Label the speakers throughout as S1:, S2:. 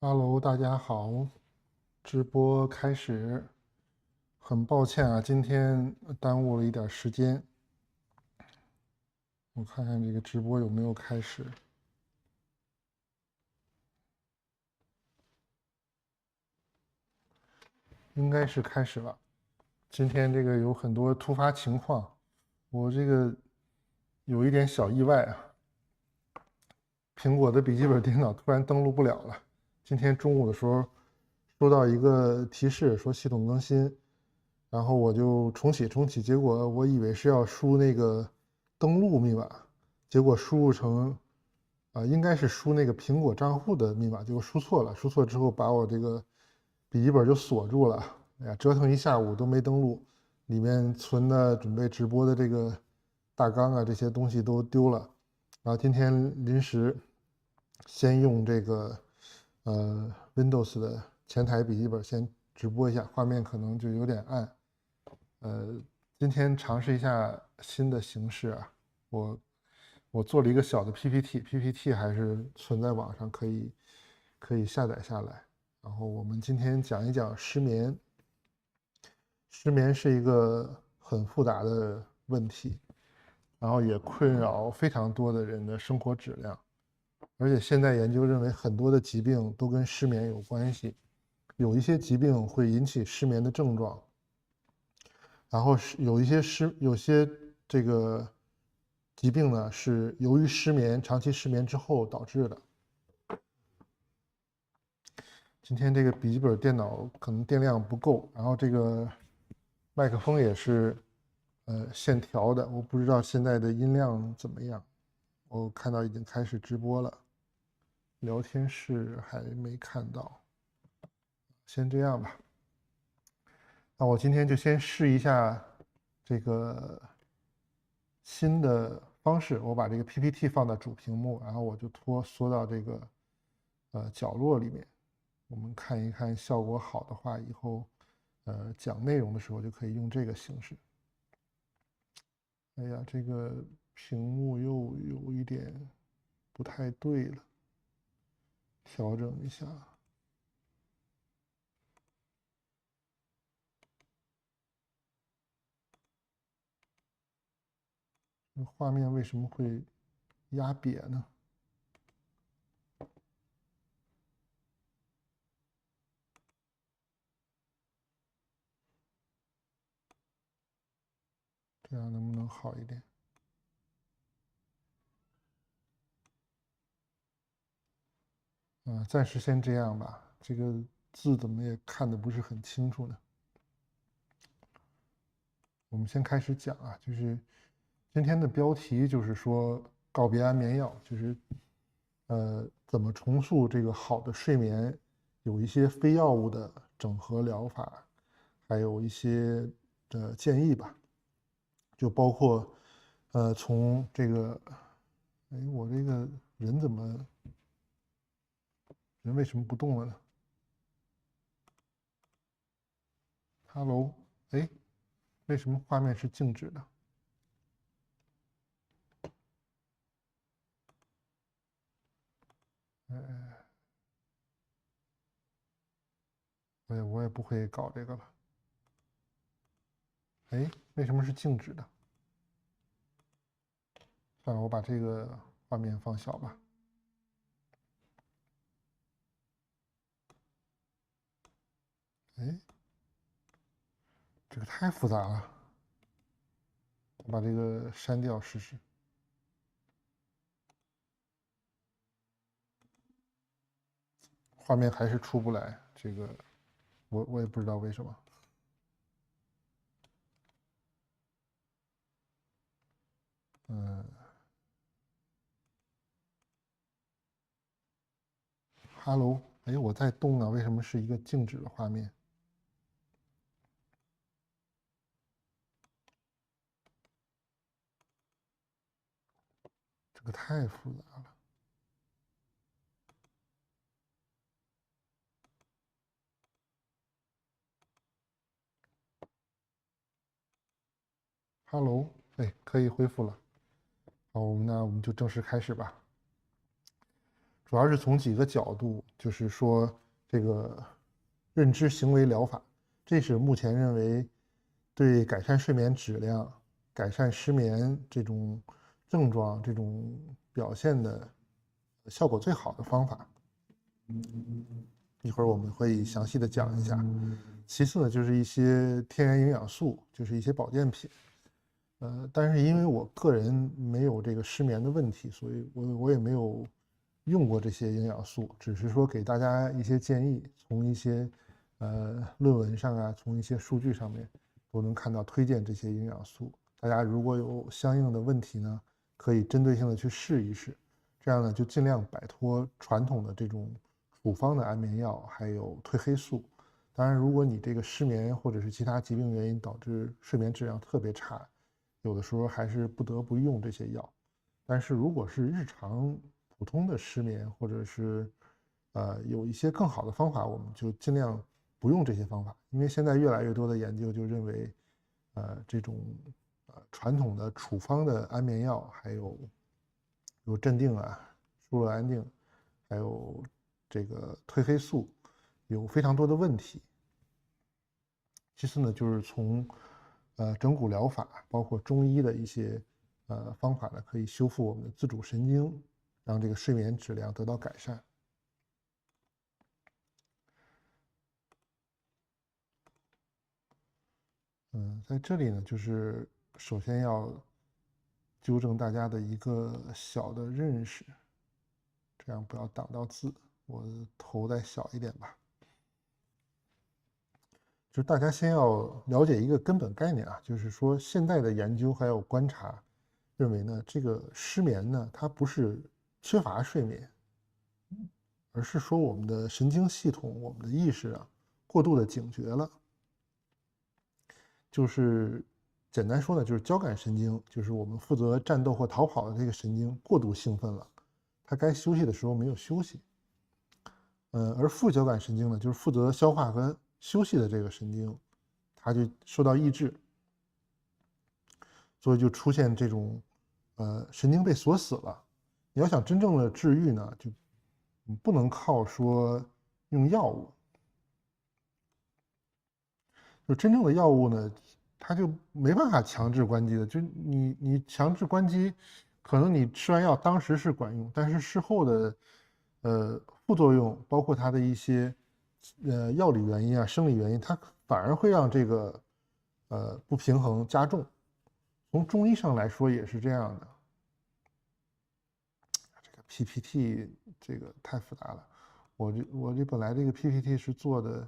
S1: Hello，大家好，直播開始，很抱歉啊，今天耽誤了一點時間。我看看這個直播有沒有開始，應該是開始了。今天這個有很多突發情況，我這個有一點小意外啊，蘋果的筆記本電腦突然登錄不了了。今天中午的時候收到一個提示說系統更新，然後我就重啟，結果我以為是要輸那個登錄密碼，結果輸入成應該是輸那個蘋果賬戶的密碼，結果輸錯了，輸錯之後把我這個筆記本就鎖住了。哎呀，折騰一下午都沒登錄，裡面存的準備直播的這個大綱啊，這些東西都丟了。然後今天臨時先用這個Windows 的前台筆記本先直播一下，畫面可能就有點暗。今天嘗試一下新的形式啊，我做了一個小的 PPT 還是存在網上，可以下載下来。然後我們今天講一講失眠。失眠是一個很複雜的問題，然後也困擾非常多的人的生活質量。而且现在研究認為，很多的疾病都跟失眠有關係，有一些疾病會引起失眠的症狀，然後有些這個疾病呢是由於長期失眠之後導致的。今天這個筆記本電腦可能電量不夠，然後這個麥克風也是線調的，我不知道現在的音量怎麼樣。我看到已經開始直播了，聊天室還沒看到，先這樣吧。那我今天就先試一下這個新的方式，我把這個 PPT 放到主屏幕，然後我就縮到這個角落裡面，我們看一看效果好的話，以後講內容的時候就可以用這個形式。哎呀，這個屏幕又有一點不太對了，調整一下。畫面為什麼會壓瘪呢？这樣能不能好一點？暫時先這樣吧。這個字怎麼也看得不是很清楚呢？我們先開始講啊，就是今天的標題就是說告別安眠藥，就是怎麼重塑這個好的睡眠，有一些非藥物的整合療法，還有一些建議吧，就包括從這個，哎，我這個人為什麼不動了呢？Hello，哎，為什麼畫面是靜止的？我也不会搞這個了。哎，為什麼是靜止的？算了，我把這個畫面放小吧。哎，這個太複雜了，我把這個刪掉試試。畫面還是出不來，這個我也不知道為什麼。Hello，哎，我在動啊，為什麼是一個靜止的畫面？這個太複雜了。Hello，哎，可以恢復了。好，那我們就正式開始吧。主要是從幾個角度就是說這個認知行為療法，這是目前認為对改善睡眠質量、改善失眠這種症狀、这種表現的效果最好的方法。一會兒我們會詳細的講一下。其次呢，就是一些天然營養素，就是一些保健品。但是因為我個人沒有這個失眠的問題，所以我也沒有用過這些營養素，只是說給大家一些建議，從一些論文上啊，從一些數據上面都能看到推薦這些營養素。大家如果有相應的問題呢，可以針對性的去試一試，這樣呢就盡量擺脫傳統的這種處方的安眠藥，還有褪黑素。當然，如果你這個失眠或者是其他疾病原因導致睡眠質量特別差，有的時候還是不得不用這些藥。但是如果是日常普通的失眠，或者是有一些更好的方法，我们就尽量不用这些方法。因为现在越来越多的研究就認為，這種傳統的處方的安眠藥，還有鎮定啊、舒樂安定，還有這個褪黑素，有非常多的問題。其次呢，就是從整骨療法，包括中醫的一些方法呢，可以修復我們的自主神經，讓這個睡眠質量得到改善。在這裡呢，就是首先要糾正大家的一個小的認識，這樣不要擋到字，我的頭再小一點吧。就是大家先要了解一個根本概念啊，就是說現在的研究還有觀察認為呢，這個失眠呢，它不是缺乏睡眠，而是說我們的神經系統、我們的意識啊，過度的警覺了。就是簡單說呢，就是交感神經，就是我們負責戰鬥或逃跑的這個神經過度興奮了，它該休息的時候沒有休息。而副交感神經呢，就是負責消化和休息的這個神經，它就受到抑制，所以就出現這種神經被鎖死了。你要想真正的治癒呢，就不能靠說用藥物，就真正的藥物呢，它就沒辦法強制關機的。就你強制關機，可能你吃完藥當時是管用，但是事後的副作用，包括它的一些藥理原因啊、生理原因，它反而會讓這個不平衡加重。從中醫上來說也是這樣的。這個 PPT 這個太複雜了，我這本來這個 PPT 是做的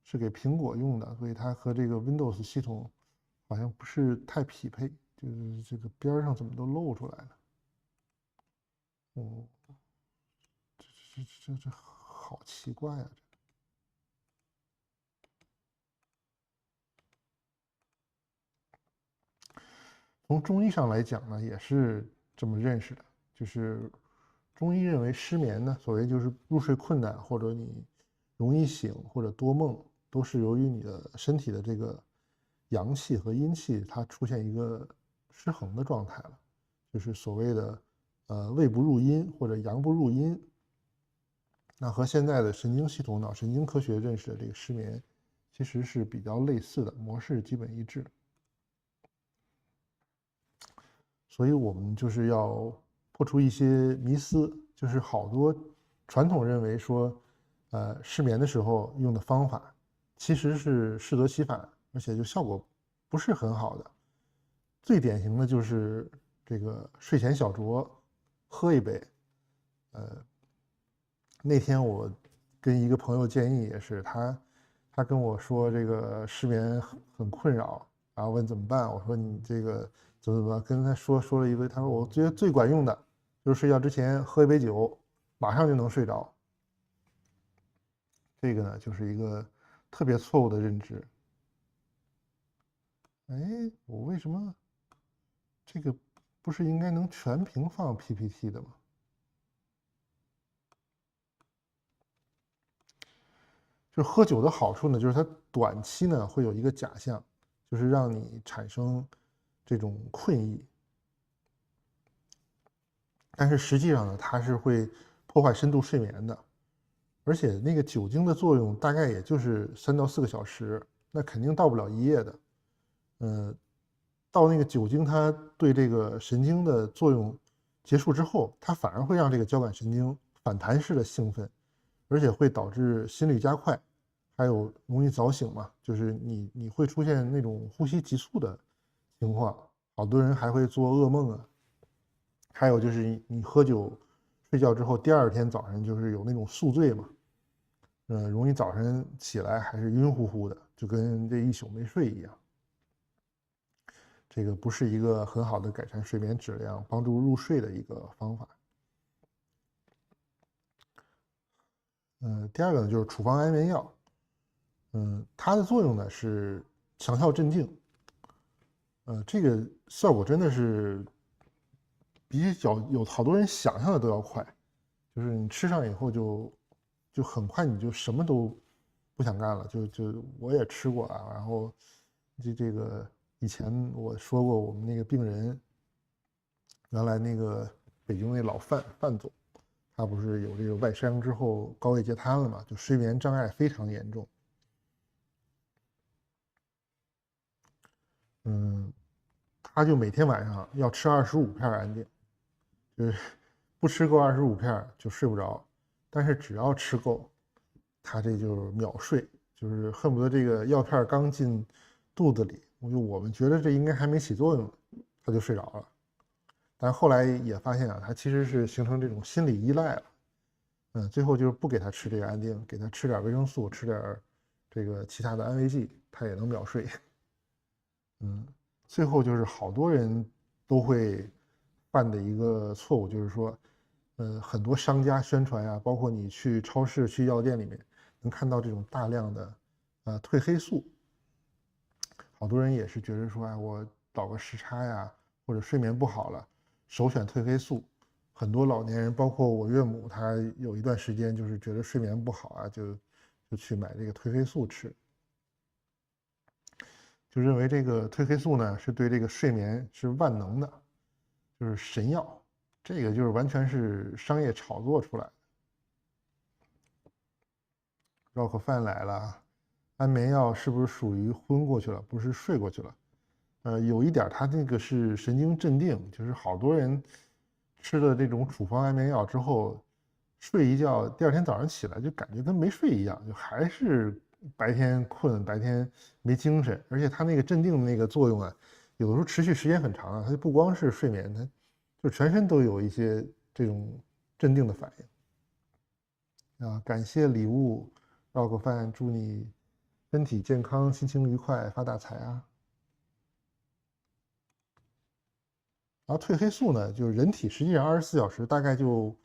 S1: 是給蘋果用的，所以它和這個 Windows 系統好像不是太匹配，就是這個邊上怎麼都露出來了。哦，這好奇怪啊！從中醫上來講呢，也是這麼認識的，就是中醫認為失眠呢，所謂就是入睡困難，或者你容易醒或者多夢，都是由於你的身體的這個陽氣和陰氣它出現一個失衡的狀態了，就是所謂的胃不入陰或者陽不入陰。那和現在的神經系統、腦神經科學認識的這個失眠其實是比較類似的，模式基本一致。所以我們就是要破除一些迷思，就是好多傳統認為說，失眠的時候用的方法，其實是適得其反，而且就效果不是很好的。最典型的就是這個睡前小酌，喝一杯。那天我跟一個朋友建議也是，他跟我說這個失眠很困擾，然後問怎麼辦，我說你這個怎麼跟他說了一堆，他說我覺得最管用的就是睡覺之前喝一杯酒，馬上就能睡着。這個呢就是一個特別錯誤的認知。哎，我為什麼這個不是應該能全屏放 PPT 的嗎？就是喝酒的好處呢，就是它短期呢會有一個假象，就是讓你產生這種困意，但是實際上呢，它是會破壞深度睡眠的。而且那個酒精的作用大概也就是3到4個小時，那肯定到不了1夜的。到那個酒精它对這個神經的作用結束之後，它反而會讓這個交感神經反彈式的興奮，而且會導致心率加快，還有容易早醒嘛，就是你會出現那種呼吸急促的情況，好多人還會做噩夢啊。還有就是你喝酒睡覺之後，第2天早上就是有那種宿醉嘛，容易早晨起來還是暈乎乎的，就跟這一宿沒睡一樣。這個不是一個很好的改善睡眠質量、幫助入睡的一個方法。第2個呢就是處方安眠藥，它的作用呢是强效镇靜，這個效果真的是比有好多人想象的都要快，就是你吃上以後就很快你就什麼都不想干了，就我也吃过啊，然後这个。以前我說過，我們那個病人，原來那個北京那老范總，他不是有這個外傷之後高位截癱了嘛，就睡眠障礙非常嚴重。他就每天晚上要吃25片安定，就是不吃夠25片就睡不着，但是只要吃夠，他這就是秒睡，就是恨不得這個藥片剛進肚子裡。我們覺得這應該還沒起作用，他就睡着了。但後來也發現啊，他其實是形成這種心理依賴了。最後就是不給他吃這個安定，給他吃點維生素，吃點這個其他的安慰劑，他也能秒睡。最後就是好多人都會犯的一個錯誤，就是說，很多商家宣傳啊，包括你去超市、去藥店裡面能看到這種大量的褪黑素。好多人也是覺得說，哎，我倒個時差呀，或者睡眠不好了，首選褪黑素。很多老年人，包括我岳母，她有一段時間就是覺得睡眠不好啊，就去買這個褪黑素吃，就認為這個褪黑素呢是對這個睡眠是萬能的，就是神藥。這個就是完全是商業炒作出來的。繞口飯來了。安眠藥是不是屬於昏過去了，不是睡過去了？有一點，它那個是神經鎮定，就是好多人吃了這種處方安眠藥之後，睡一覺，第2天早上起來就感覺跟沒睡一樣，就還是白天困，白天沒精神，而且它那個鎮定的那個作用啊，有的時候持續時間很長啊，它就不光是睡眠，它就全身都有一些這種鎮定的反應。啊，感謝禮物，繞口飯，祝你身體健康，心情愉快，發大財啊！然後褪黑素呢，就是人體實際上24小時大概就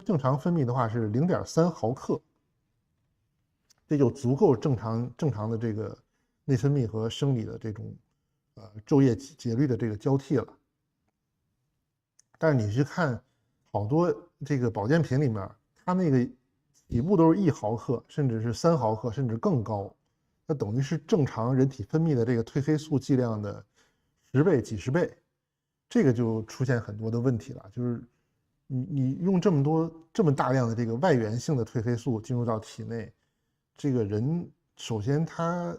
S1: 正常分泌的話是0.3毫克，這就足夠正常的這個內分泌和生理的這種晝夜節律的這個交替了。但是你去看好多這個保健品裡面，它那個起步都是1毫克，甚至是3毫克，甚至更高。那等於是正常人體分泌的這個褪黑素劑量的10倍、幾十倍，這個就出現很多的問題了。就是你用這麼大量的這個外源性的褪黑素進入到體內，這個人首先他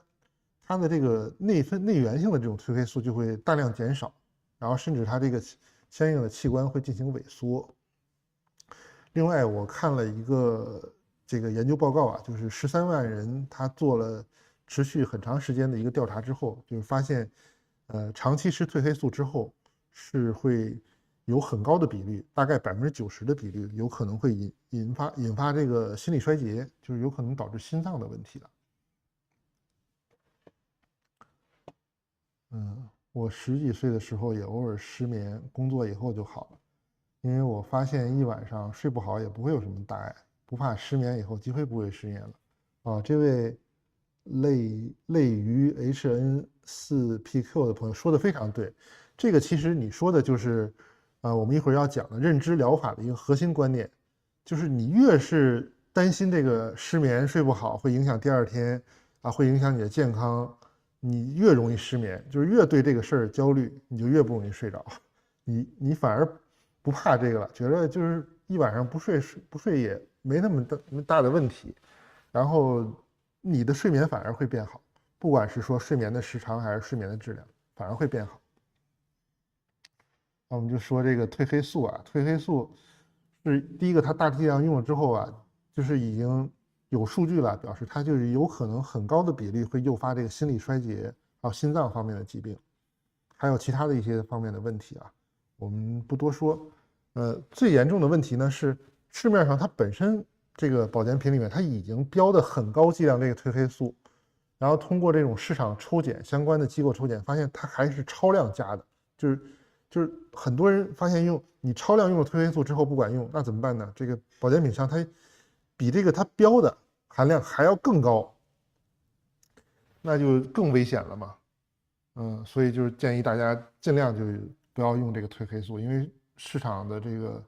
S1: 的這個內源性的這種褪黑素就會大量減少，然後甚至他這個相應的器官會進行萎縮。另外，我看了一個這個研究報告啊，就是13萬人他做了持續很長時間的一個調查之後，就是發現，長期吃褪黑素之後是會有很高的比率，大概90%的比率，有可能會引發這個心力衰竭，就是有可能導致心臟的問題的。我10幾歲的時候也偶爾失眠，工作以後就好了，因為我發現一晚上睡不好也不會有什麼大礙，不怕失眠以後機會不會失眠了。這位類於 HN4PQ 的朋友說的非常對，這個其實你說的就是我們一會兒要講的認知療法的一個核心觀念，就是你越是擔心這個失眠睡不好會影響第2天會影響你的健康，你越容易失眠，就是越對這個事兒焦慮，你就越不容易睡着。你反而不怕這個了，覺得就是一晚上不睡也沒那麼大的問題，然後你的睡眠反而会变好，不管是说睡眠的时长還是睡眠的質量，反而会变好。那我们就說這個褪黑素啊，褪黑素是第一個，它大劑量用了之後啊，就是已經有數據了，表示它就是有可能很高的比例會誘發這個心力衰竭，還有心臟方面的疾病，還有其他的一些方面的問題啊，我們不多說。最嚴重的問題呢是市面上它本身這個保健品裡面它已經標的很高劑量這個褪黑素，然後通過這種市場抽檢，相關的機構抽檢發現它還是超量加的，就是很多人發現你超量用了褪黑素之後不管用，那怎么辦呢？这个保健品商它比这个它標的含量還要更高，那就更危險了嘛。所以就是建議大家盡量就不要用這個褪黑素，因為市場的這個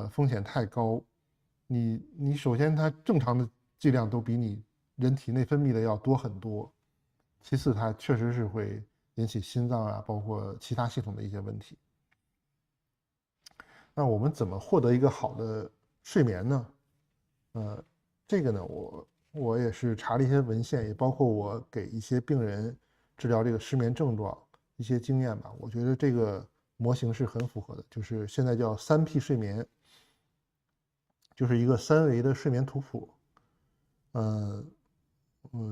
S1: 風險太高。你首先它正常的劑量都比你人體內分泌的要多很多，其次它確實是會引起心臟啊，包括其他系統的一些問題。那我們怎麼獲得一個好的睡眠呢？這個呢，我也是查了一些文獻，也包括我給一些病人治療這個失眠症狀一些經驗吧。我覺得這個模型是很符合的，就是現在叫3P 睡眠，就是一個3維的睡眠圖譜。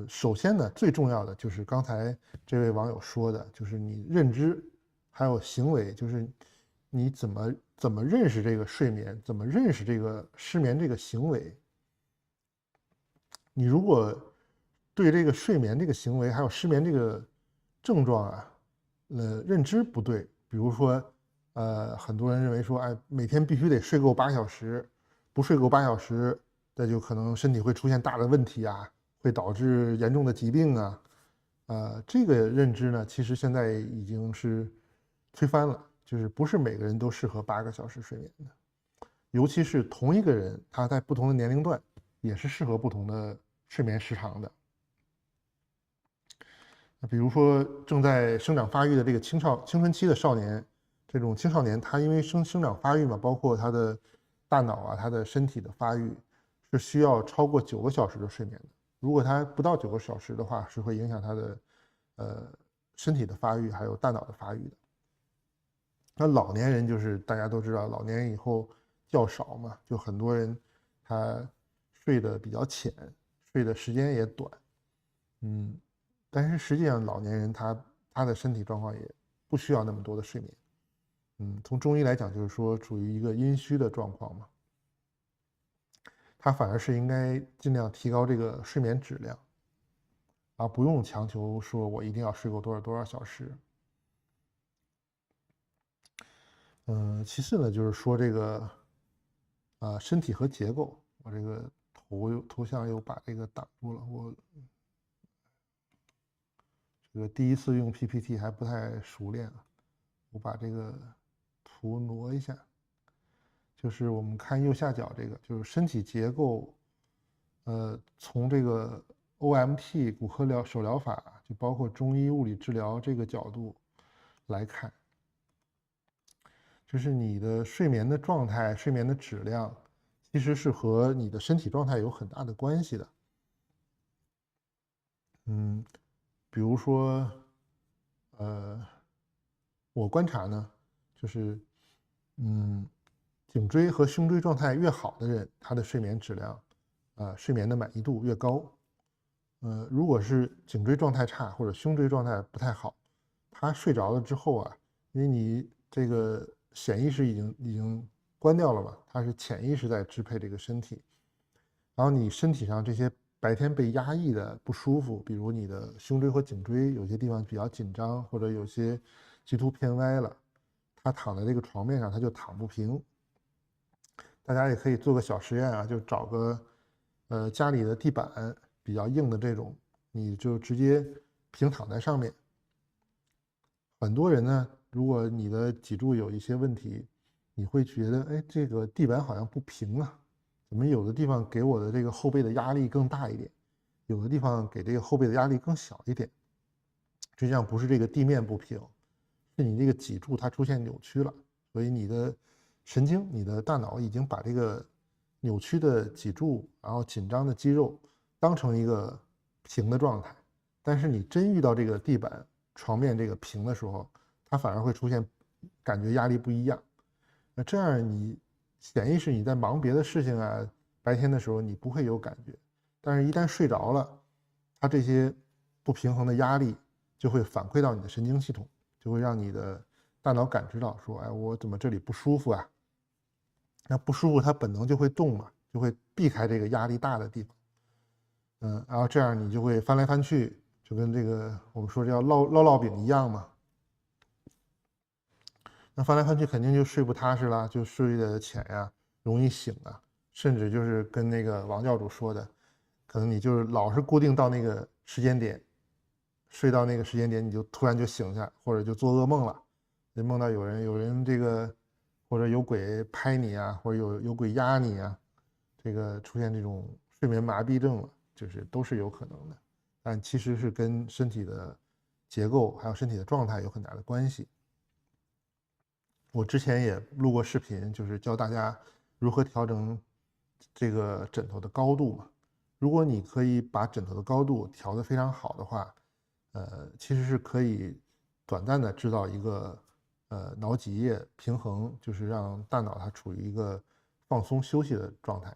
S1: 首先呢，最重要的就是剛才這位網友說的，就是你認知還有行為，就是你怎麼認識這個睡眠，怎麼認識這個失眠這個行為。你如果對這個睡眠這個行為還有失眠這個症狀啊，認知不對，比如說很多人認為說，哎，每天必須得睡夠8小時，不睡夠8小時，那就可能身體會出現大的問題啊，會導致嚴重的疾病啊。這個認知呢，其實現在已經是推翻了，就是不是每個人都適合8個小時睡眠的，尤其是同一個人，他在不同的年齡段也是適合不同的睡眠時長的。比如說正在生長發育的這個青春期的少年，這種青少年他因為生長發育嘛，包括他的大腦啊，他的身體的發育是需要超過9個小時的睡眠的。如果他不到9個小時的話，是會影響他的身體的發育還有大腦的發育的。那老年人就是大家都知道，老年人以後覺少嘛，就很多人他睡得比較淺，睡的時間也短，但是實際上老年人他的身體狀況也不需要那麼多的睡眠，從中醫來講就是說處於一個陰虛的狀況嘛，他反而是應該盡量提高這個睡眠質量，而不用強求說我一定要睡夠多少小時。其次呢，就是說這個身體和結構，我這個頭像又把這個擋住了，我這個第一次用 PPT 還不太熟練，我把這個圖挪一下，就是我們看右下角這個，就是身體結構，從這個 OMT 骨科手療法，就包括中醫物理治療這個角度來看，就是你的睡眠的狀態、睡眠的質量，其實是和你的身體狀態有很大的關係的。比如說，我觀察呢，就是，頸椎和胸椎狀態越好的人，他的睡眠質量，睡眠的滿意度越高。如果是頸椎狀態差或者胸椎狀態不太好，他睡着了之後啊，因為你這個顯意識已經關掉了嘛，它是潛意識在支配這個身體，然後你身體上這些白天被壓抑的不舒服，比如你的胸椎和頸椎有些地方比較緊張，或者有些棘突偏歪了，他躺在這個床面上他就躺不平。大家也可以做個小實驗啊，就找個家裡的地板比較硬的這種，你就直接平躺在上面。很多人呢，如果你的脊柱有一些問題，你會覺得，哎，這個地板好像不平啊，怎麼有的地方給我的這個後背的壓力更大一點，有的地方給這個後背的壓力更小一點。實際上不是這個地面不平，是你這個脊柱它出現扭曲了，所以你的神經，你的大腦已經把这個扭曲的脊柱，然後緊張的肌肉當成一個平的狀態，但是你真遇到這個地板、床面這個平的時候，它反而會出現感覺壓力不一樣。那這樣你潛意識你在忙別的事情啊，白天的時候你不會有感覺，但是一旦睡着了，它這些不平衡的壓力就會反饋到你的神經系統，就會讓你的大腦感知到說，哎，我怎麼這裡不舒服啊？那不舒服它本能就會動嘛，就會避開這個壓力大的地方。然後這樣你就会翻來翻去，就跟這個我們說这叫烙餅一樣嘛。那翻来翻去肯定就睡不踏實了，就睡得淺呀，容易醒啊，甚至就是跟那個王教主說的，可能你就是老是固定到那個時間點，睡到那個时间点，你就突然就醒下，或者就做噩夢了，就夢到有人这個，或者有鬼拍你啊，或者有鬼壓你啊，這個出現這種睡眠麻痹症了，就是都是有可能的，但其實是跟身體的結構還有身體的狀態有很大的關係。我之前也錄過視頻，就是教大家如何調整這個枕頭的高度嘛。如果你可以把枕頭的高度調得非常好的話，其實是可以短暫的制造一個腦脊液平衡，就是讓大腦它處於一個放鬆休息的狀態，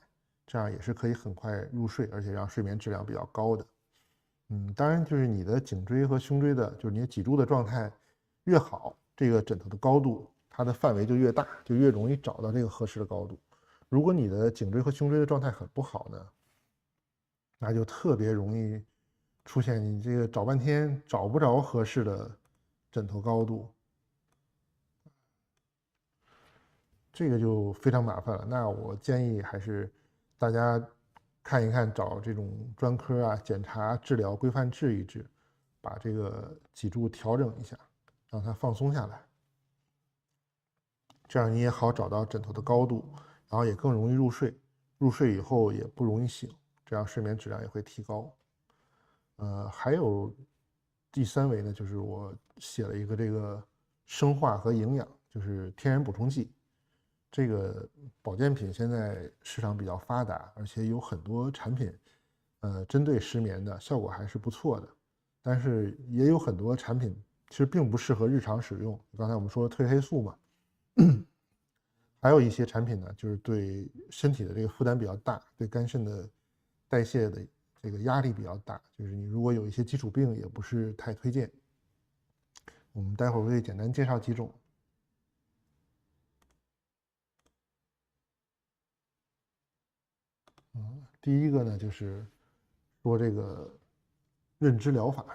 S1: 這樣也是可以很快入睡，而且讓睡眠質量比較高的。當然就是你的頸椎和胸椎的，就是你的脊柱的狀態越好，這個枕頭的高度它的範圍就越大，就越容易找到這個合適的高度。如果你的頸椎和胸椎的狀態很不好呢，那就特別容易出現你這個找半天找不着合適的枕頭高度，這個就非常麻煩了。那我建議還是大家看一看，找這種專科啊，檢查、治療、規範治一治，把這個脊柱調整一下，讓它放鬆下來，這樣你也好找到枕頭的高度，然後也更容易入睡，入睡以後也不容易醒，這樣睡眠質量也會提高。還有第3維呢，就是我寫了一個這個生化和營養，就是天然補充劑。這個保健品現在市場比較發達，而且有很多產品，針對失眠的效果還是不錯的。但是也有很多產品其實並不適合日常使用。剛才我們說褪黑素嘛，還有一些產品呢，就是對身體的這個負擔比較大，對肝腎的代謝的這個壓力比較大，就是你如果有一些基礎病，也不是太推薦。我們待會兒會簡單介紹幾種。第一個呢，就是說這個認知療法。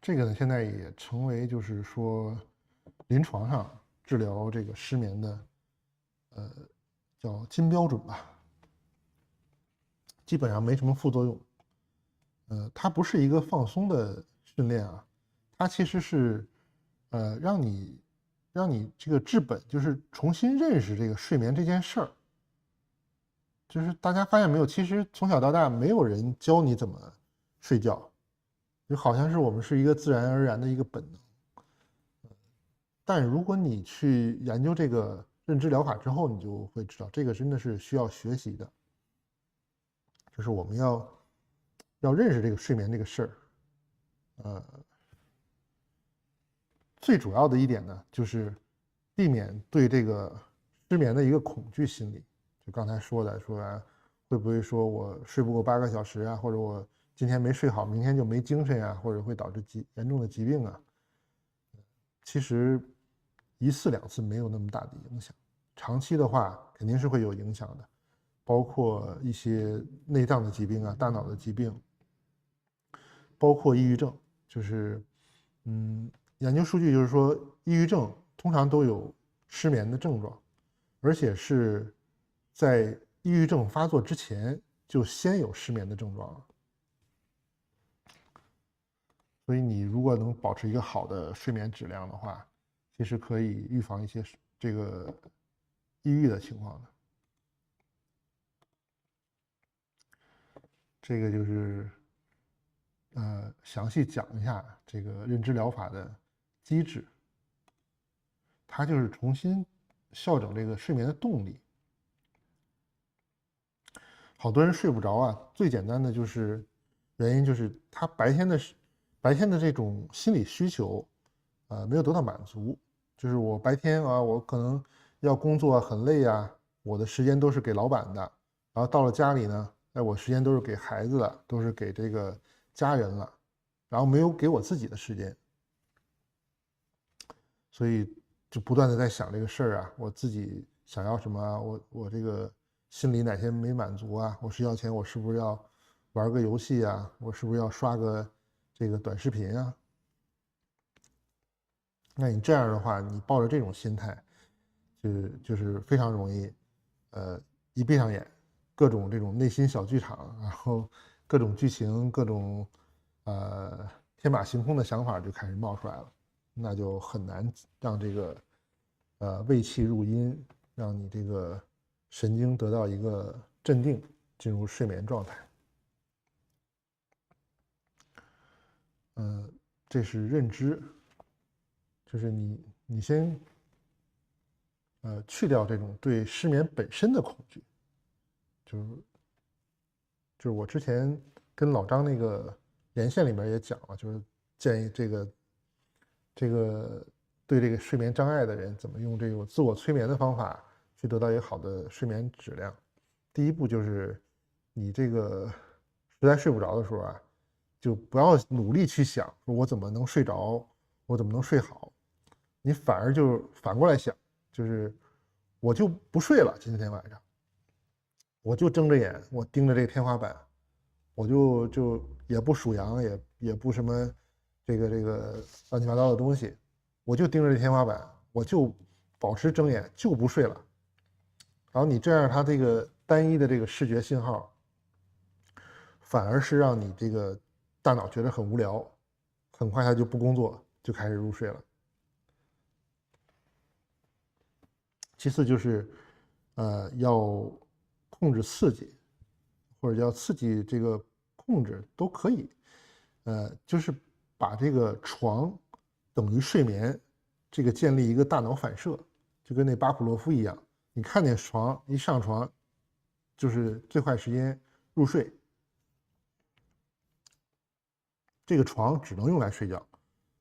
S1: 這個呢，現在也成為就是說臨床上治療這個失眠的，叫金標準吧。基本上沒什麼副作用。它不是一個放鬆的訓練啊，它其實是讓你這個治本，就是重新認識這個睡眠這件事兒。就是大家發現沒有，其實從小到大沒有人教你怎麼睡覺，就好像是我們是一個自然而然的一個本能。但如果你去研究這個認知療法之後，你就會知道這個真的是需要學習的。就是我們要認識這個睡眠這個事兒。最主要的一點呢，就是避免對這個失眠的一個恐懼心理。就剛才說的，說會不會說我睡不夠8個小時啊，或者我今天沒睡好，明天就沒精神啊，或者會導致嚴重的疾病啊。其實1次2次沒有那麼大的影響，長期的話肯定是會有影響的，包括一些內臟的疾病啊，大腦的疾病，包括抑鬱症。就是研究數據就是說，抑鬱症通常都有失眠的症狀，而且是在抑鬱症發作之前就先有失眠的症狀了。所以你如果能保持一個好的睡眠質量的話，其實可以預防一些這個抑鬱的情況的。這個就是詳細講一下這個認知療法的機制。它就是重新校正這個睡眠的動力。好多人睡不着啊，最簡单的就是原因就是他白天的这种心理需求，沒有得到滿足。就是我白天啊，我可能要工作很累啊，我的時間都是給老闆的，然後到了家裡呢，我時間都是給孩子的，都是給這個家人了，然後沒有給我自己的時間，所以就不斷的在想這個事兒啊，我自己想要什麼啊，我這個心裡哪些沒滿足啊，我睡覺前我是不是要玩個遊戲啊，我是不是要刷個這個短視頻啊？那你這樣的話，你抱着這種心態，就是非常容易，一閉上眼，各種這種內心小劇場，然後各種劇情，各種天馬行空的想法就開始冒出來了，那就很難讓這個胃氣入陰，讓你這個神經得到一個鎮定，進入睡眠狀態。這是認知，就是你先去掉這種對失眠本身的恐懼，就是我之前跟老張那個連線裡面也講了，就是建議這个對這個睡眠障礙的人怎麼用這種自我催眠的方法去得到一個好的睡眠質量。第一步就是你這個實在睡不着的時候啊，就不要努力去想說我怎麼能睡着，我怎麼能睡好，你反而就反過來想，就是我就不睡了，今天晚上我就睁着眼，我盯着這個天花板，我就也不數羊，也不什麼這個亂七八糟的東西，我就盯着這天花板，我就保持睜眼，就不睡了。然後你這樣，它這個單一的這個視覺信號，反而是讓你這個大腦覺得很無聊，很快它就不工作，就開始入睡了。其次就是要控制刺激，或者叫刺激這個控制都可以，就是把這個床等於睡眠，這個建立一個大腦反射，就跟那巴甫洛夫一樣，你看見床一上床，就是最快時間入睡。這個床只能用來睡覺，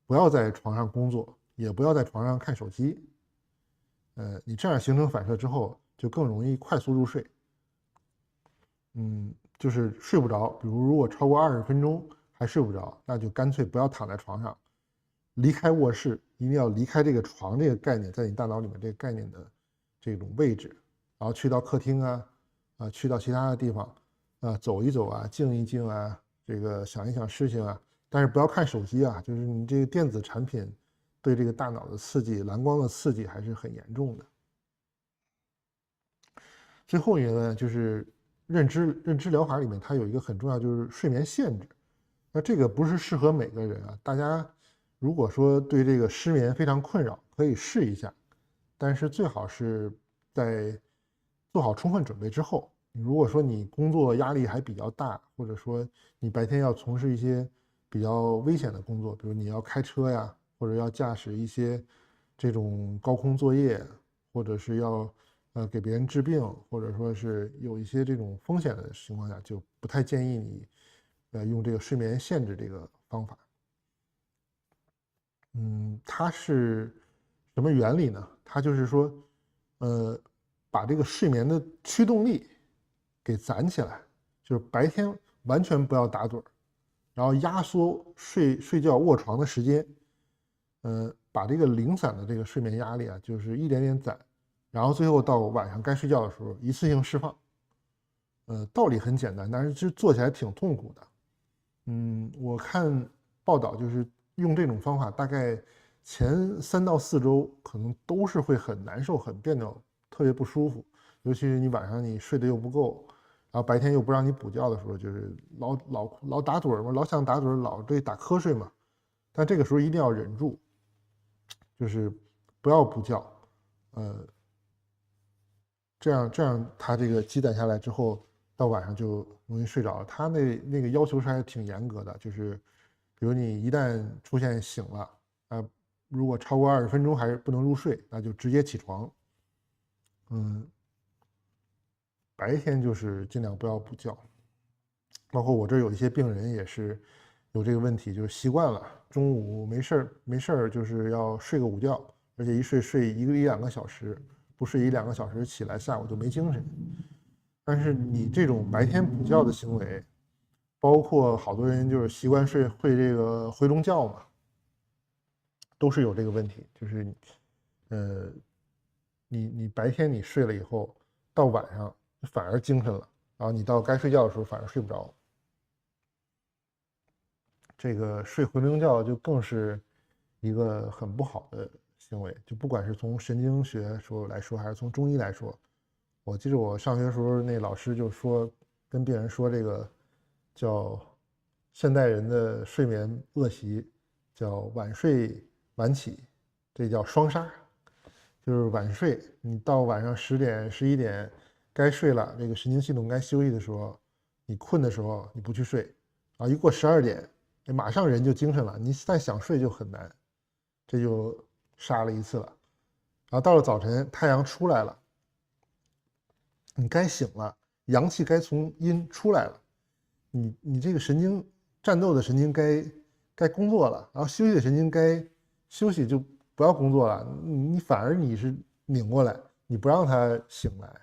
S1: 不要在床上工作，也不要在床上看手機。你這樣形成反射之後，就更容易快速入睡。就是睡不着，比如果超過20分鐘還睡不着，那就乾脆不要躺在床上，離開卧室，一定要離開這個床這個概念，在你大腦裡面這個概念的這種位置，然後去到客廳啊，去到其他的地方走一走啊，靜一靜啊，這個想一想事情啊，但是不要看手機啊，就是你這個電子產品對這個大腦的刺激，藍光的刺激還是很嚴重的。最後一個呢，就是認知療法裡面它有一個很重要，就是睡眠限制。那這個不是適合每個人啊，大家如果說對這個失眠非常困擾，可以試一下，但是最好是在做好充分準備之後。如果說你工作壓力還比較大，或者說你白天要從事一些比較危險的工作，比如你要開車呀，或者要駕駛一些這種高空作業，或者是要給別人治病，或者說是有一些這種風險的情況下，就不太建議你用這個睡眠限制這個方法。它是什麼原理呢？它就是說把這個睡眠的驅動力給攒起來，就是白天完全不要打盹，然後壓縮睡覺臥床的時間，把這個零散的這個睡眠壓力啊，就是一點點攢，然後最後到晚上該睡覺的時候一次性釋放。道理很簡單，但是就做起來挺痛苦的。我看報道就是用這種方法，大概前3到4周可能都是會很難受，很別扭，特別不舒服。尤其是你晚上你睡得又不夠，然後白天又不讓你補覺的時候，就是老打盹嘛，老想打盹，老对打瞌睡嘛。但這個時候一定要忍住，就是不要補覺，這樣它這個積攢下來之後，到晚上就容易睡着了。他那個要求是还挺嚴格的，就是比如你一旦出现醒了，如果超过20分鐘还是不能入睡，那就直接起床。白天就是尽量不要補觉。包括我这有一些病人也是有这個問題，就是習慣了中午沒事兒就是要睡個午覺，而且一睡一兩個小時，不睡1-2個小時起來下午就沒精神。但是你這種白天補覺的行為，包括好多人就是習慣會這個回籠覺嘛，都是有這個問題，就是你白天你睡了以後，到晚上反而精神了，然後你到該睡覺的時候反而睡不着。這個睡回籠覺就更是一個很不好的行為，就不管是從神經學來說，還是從中醫來說。我記得我上學的時候，那老師就說，跟病人說，這個叫現代人的睡眠惡習，叫晚睡晚起，這叫雙殺。就是晚睡，你到晚上10點、11點該睡了，這個神經系統該休息的時候，你困的時候你不去睡，啊，一過12點，馬上人就精神了，你再想睡就很難，這就殺了一次了。然後到了早晨，太陽出來了，你該醒了，陽氣該從陰出來了，你這個神經戰鬥的神經該工作了，然後休息的神經該休息，就不要工作了，你反而你是擰過來，你不讓它醒來，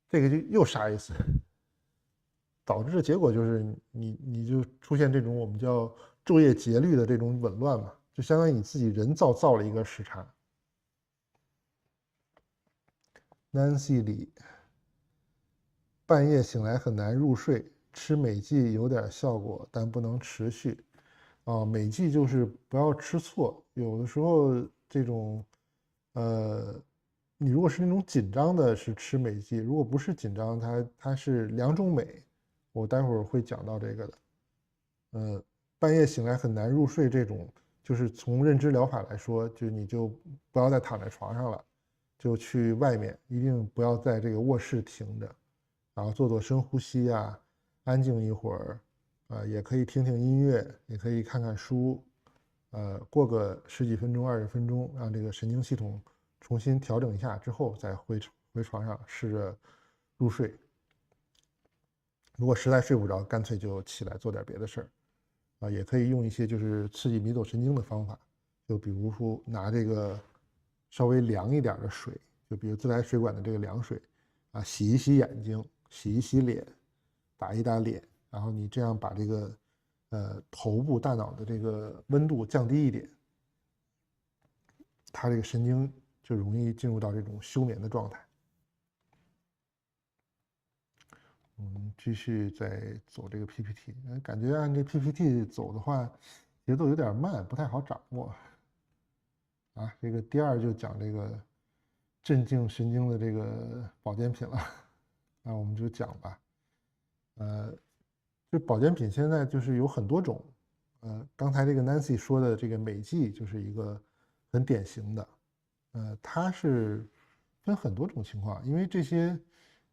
S1: 這個就又殺一次，導致的結果就是你就出現這種我們叫晝夜節律的這種紊亂嘛，就相當於你自己人造了一個時差。Nancy 李，半夜醒來很難入睡，吃美劑有點效果，但不能持續。美劑就是不要吃錯，有的時候這種，你如果是那種緊張的，是吃美劑；如果不是緊張，它是2種鎂，我待會兒會講到這個的。半夜醒來很難入睡，這種就是從認知療法來說，就你就不要再躺在床上了。就去外面，一定不要在這個卧室停着，然後做深呼吸啊，安靜一會兒，也可以聽聽音樂，也可以看看書，過個10幾分鐘、20分鐘，讓這個神經系統重新調整一下之後，再回床上試着入睡。如果實在睡不着，乾脆就起來做點別的事兒，也可以用一些就是刺激迷走神經的方法，就比如說拿這個稍微涼一點的水，就比如自來水管的這個涼水，洗一洗眼睛，洗一洗臉，打一打臉，然後你這樣把這個頭部大腦的這個溫度降低一點，它這個神經就容易進入到這種休眠的狀態。我們繼續再走這個 PPT， 感覺按這 PPT 走的話，節奏有點慢，不太好掌握。這個第2就講這個鎮靜神經的這個保健品了，那我們就講吧。這保健品現在就是有很多種，剛才這個 Nancy 說的這個美劑就是一個很典型的，它是分很多種情況，因為這些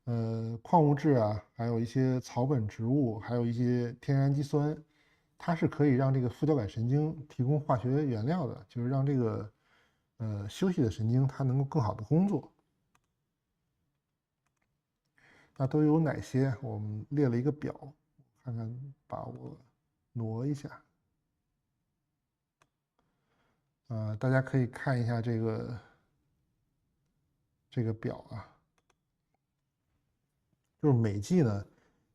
S1: 礦物質啊，還有一些草本植物，還有一些天然基酸，它是可以讓這個副交感神經提供化學原料的，就是讓这個休息的神經它能夠更好的工作。那都有哪些？我們列了一個表，看看把我挪一下。大家可以看一下这個表啊。就是美劑呢，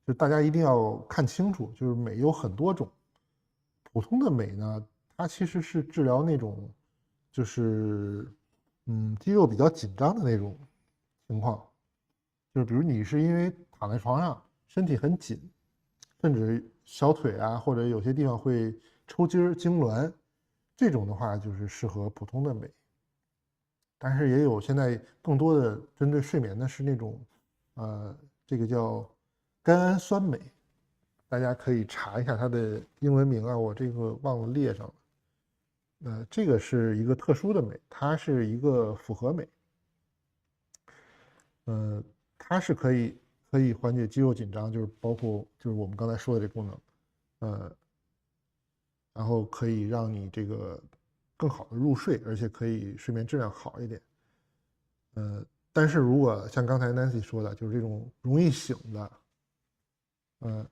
S1: 就大家一定要看清楚，就是鎂有很多種。普通的鎂呢，它其實是治療那種就是肌肉比較緊張的那種情況，就是比如你是因為躺在床上身體很緊，甚至小腿啊或者有些地方會抽筋兒痙攣，這種的話就是適合普通的鎂。但是也有现在更多的針對睡眠的是那種這個叫甘氨酸鎂，大家可以查一下它的英文名啊，我這個忘了列上了。這個是一個特殊的鎂，它是一個複合鎂，它是可以可以緩解肌肉緊張，就是包括就是我們剛才說的這功能，然後可以讓你这个更好的入睡，而且可以睡眠质量好一点。但是如果像刚才 Nancy 说的，就是这种容易醒的，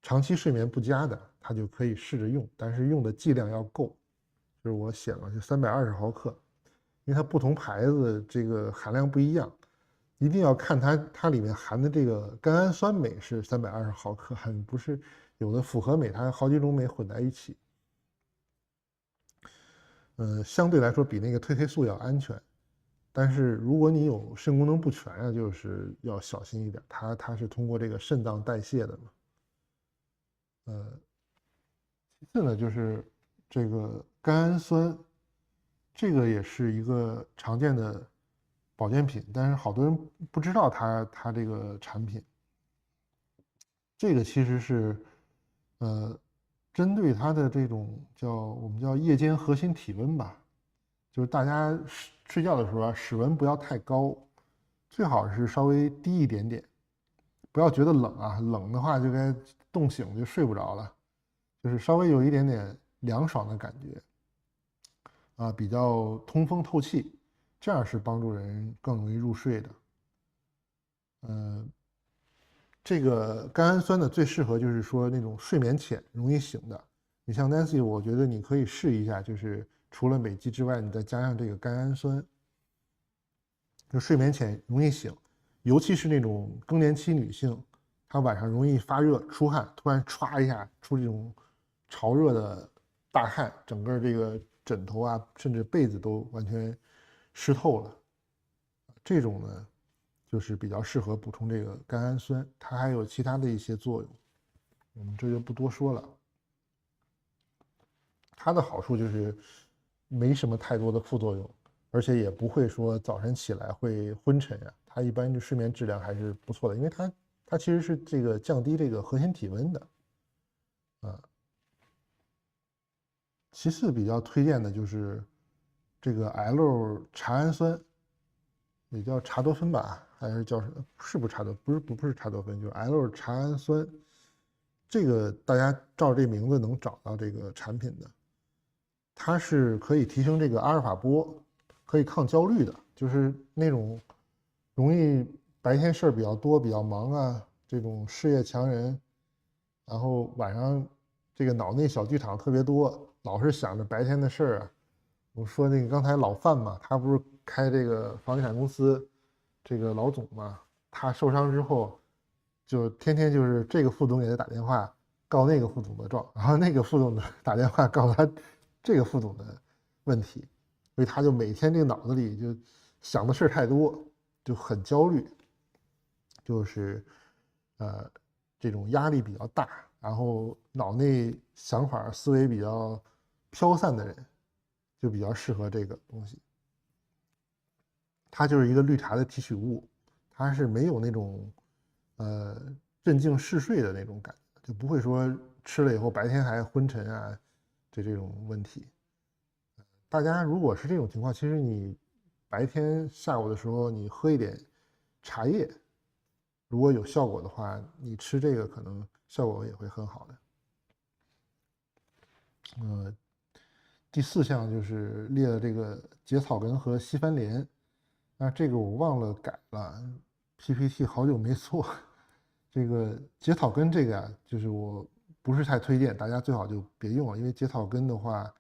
S1: 长期睡眠不佳的，它就可以試着用，但是用的剂量要够。就是我写了，就320毫克，因为它不同牌子这个含量不一样，一定要看它里面含的这个甘氨酸鎂是320毫克，不是有的复合鎂它好几种鎂混在一起。相对来说比那个褪黑素要安全，但是如果你有肾功能不全啊，就是要小心一点，它是通过这个肾脏代謝的嘛。其次呢，就是這個甘氨酸，這個也是一個常見的保健品，但是好多人不知道它這個產品。這個其實是針對它的這種我們叫夜間核心體溫吧，就是大家睡覺的時候啊，室溫不要太高，最好是稍微低一點點，不要覺得冷啊，冷的話就該凍醒就睡不着了。就是稍微有一點點涼爽的感覺，比較通風透氣，這樣是幫助人更容易入睡的。這個甘氨酸呢，最適合就是說那種睡眠淺、容易醒的。你像 Nancy，我覺得你可以試一下，就是除了鎂基之外，你再加上這個甘氨酸，就睡眠淺、容易醒，尤其是那種更年期女性，她晚上容易發熱、出汗，突然歘一下出這種潮熱的大汗，整個這個枕頭啊，甚至被子都完全濕透了。這種呢，就是比較適合補充這個甘氨酸，它還有其他的一些作用，我們這就不多說了。它的好處就是沒什麼太多的副作用，而且也不會說早晨起來會昏沉呀。它一般就睡眠質量還是不錯的，因為它其實是這個降低這個核心體溫的。其次比較推薦的就是這個 L 茶氨酸，也叫茶多酚吧，還是叫什麼？是不是茶多？不是茶多酚，就是 L 茶氨酸。這個大家照這名字能找到這個產品的，它是可以提升這個阿爾法波，可以抗焦慮的，就是那種容易白天事兒比較多、比較忙啊，這種事業強人，然後晚上這個腦內小劇場特別多，老是想着白天的事兒啊。我說那個剛才老范嘛，他不是開這個房地產公司，這個老總嘛，他受傷之後，就天天就是這個副總給他打電話告那個副總的狀，然後那個副總的打電話告他這個副總的問題，所以他就每天這個腦子裡就想的事太多，就很焦慮，就是這種壓力比較大，然後腦內想法思維比較飄散的人，就比較適合這個東西。它就是一個綠茶的提取物，它是沒有那種鎮靜嗜睡的那種感覺，就不會說吃了以後白天還昏沉啊，這種問題。大家如果是這種情況，其實你白天下午的時候你喝一點茶葉，如果有效果的話，你吃這個可能效果也會很好的。第4項就是列了這個結草根和西番蓮，那這個我忘了改了 ，PPT 好久沒做。這個結草根這個啊，就是我不是太推薦，大家最好就別用了，因為結草根的話，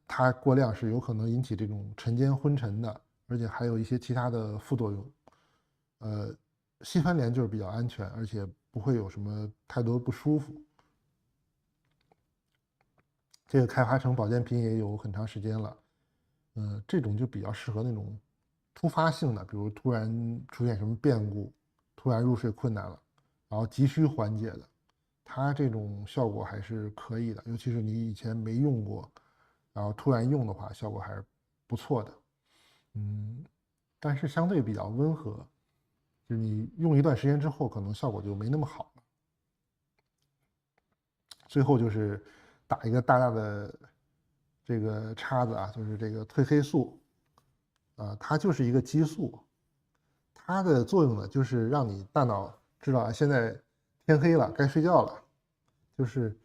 S1: 它過量是有可能引起這種晨間昏沉的，而且還有一些其他的副作用。西番蓮就是比較安全，而且不會有什麼太多不舒服。這個開發成保健品也有很長時間了，這種就比較適合那種突發性的，比如突然出現什麼變故，突然入睡困難了，然後急需緩解的，它這種效果還是可以的，尤其是你以前沒用過，然後突然用的話，效果還是不錯的。但是相對比較溫和，就是你用一段時間之後，可能效果就沒那麼好了。最後就是打一個大大的這個叉子啊，就是這個褪黑素，它就是一個激素，它的作用呢，就是讓你大腦知道啊，现在天黑了，该睡觉了。就是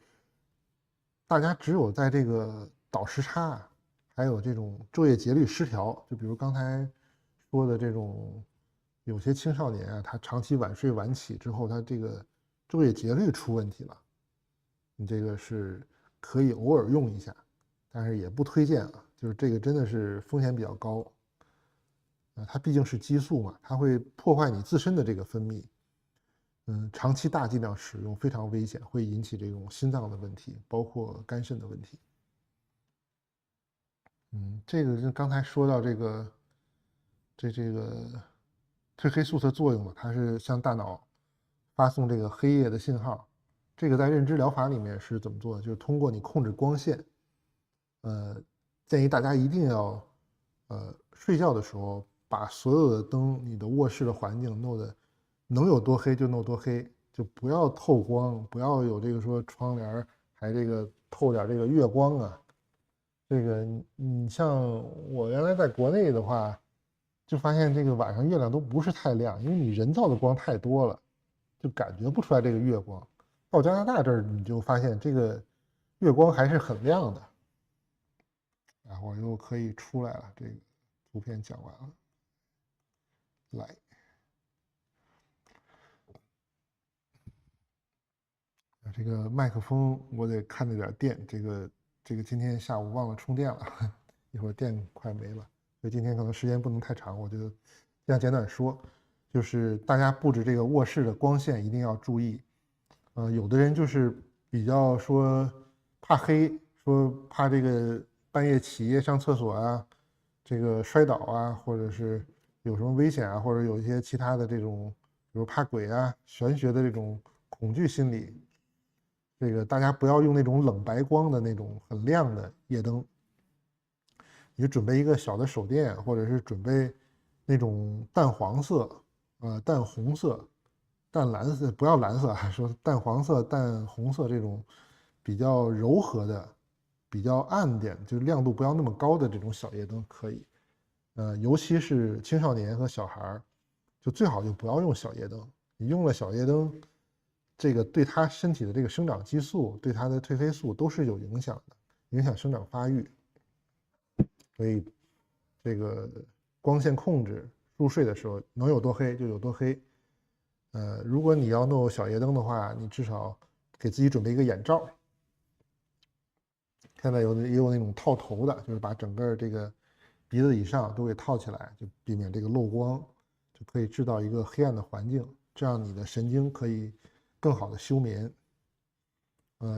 S1: 大家只有在这个倒时差，还有这种昼夜节律失調，就比如刚才说的这种，有些青少年啊，他长期晚睡晚起之後，他這個晝夜節律出問題了，你這個是可以偶爾用一下，但是也不推薦啊，就是這個真的是風險比較高。它畢竟是激素嘛，它會破壞你自身的這個分泌。長期大劑量使用非常危險，會引起這種心臟的問題，包括肝腎的問題。這個就剛才說到這個褪黑素的作用嘛，它是向大腦發送這個黑夜的信號。這個在認知療法裡面是怎麼做的？就是通過你控制光線。建議大家一定要睡覺的時候把所有的燈，你的臥室的環境弄得能有多黑就弄多黑，就不要透光，不要有這個說窗簾還這個透點這個月光啊。這個你像我原來在國內的話，就發現這個晚上月亮都不是太亮，因為你人造的光太多了，就感覺不出來這個月光。到加拿大這兒你就發現這個月光還是很亮的。然後又可以出來了，這個圖片講完了。來，這個麥克風我得看着點電，這個今天下午忘了充電了，一會兒電快沒了，所以今天可能時間不能太長，我就這樣簡短說，就是大家布置這個臥室的光線一定要注意。有的人就是比較說怕黑，說怕這個半夜起夜上廁所啊，這個摔倒啊，或者是有什麼危險啊，或者有一些其他的這種，比如怕鬼啊、玄學的這種恐懼心理，這個大家不要用那種冷白光的那種很亮的夜燈，你就準備一個小的手電，或者是準備那種淡黃色、淡紅色、淡藍色，不要藍色啊，說淡黃色、淡紅色這種比較柔和的、比較暗點，就是亮度不要那麼高的這種小夜燈可以。尤其是青少年和小孩，就最好就不要用小夜燈。你用了小夜燈，這個對他身體的這個生長激素、對他的褪黑素都是有影響的，影響生長發育。所以這個光線控制，入睡的時候能有多黑就有多黑。如果你要弄小夜燈的話，你至少給自己準備一個眼罩。現在也有那種套頭的，就是把整個這個鼻子以上都給套起來，就避免這個漏光，就可以制造一個黑暗的環境，這樣你的神經可以更好的休眠。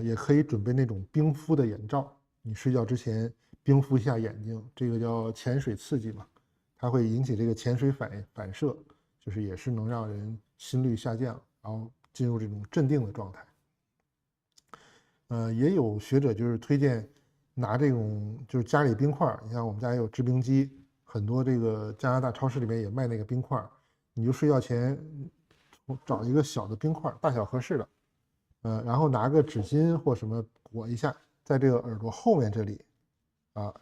S1: 也可以準備那種冰敷的眼罩，你睡覺之前冰敷一下眼睛，這個叫潛水刺激嘛，它會引起這個潛水反射，就是也是能讓人心率下降，然後進入這種鎮定的狀態。也有學者就是推薦拿這種就是家裡冰塊，你像我們家也有制冰機，很多這個加拿大超市裡面也賣那個冰塊，你就睡覺前找一個小的冰塊，大小合適的，然後拿個紙巾或什麼裹一下，在這個耳朵後面這裡，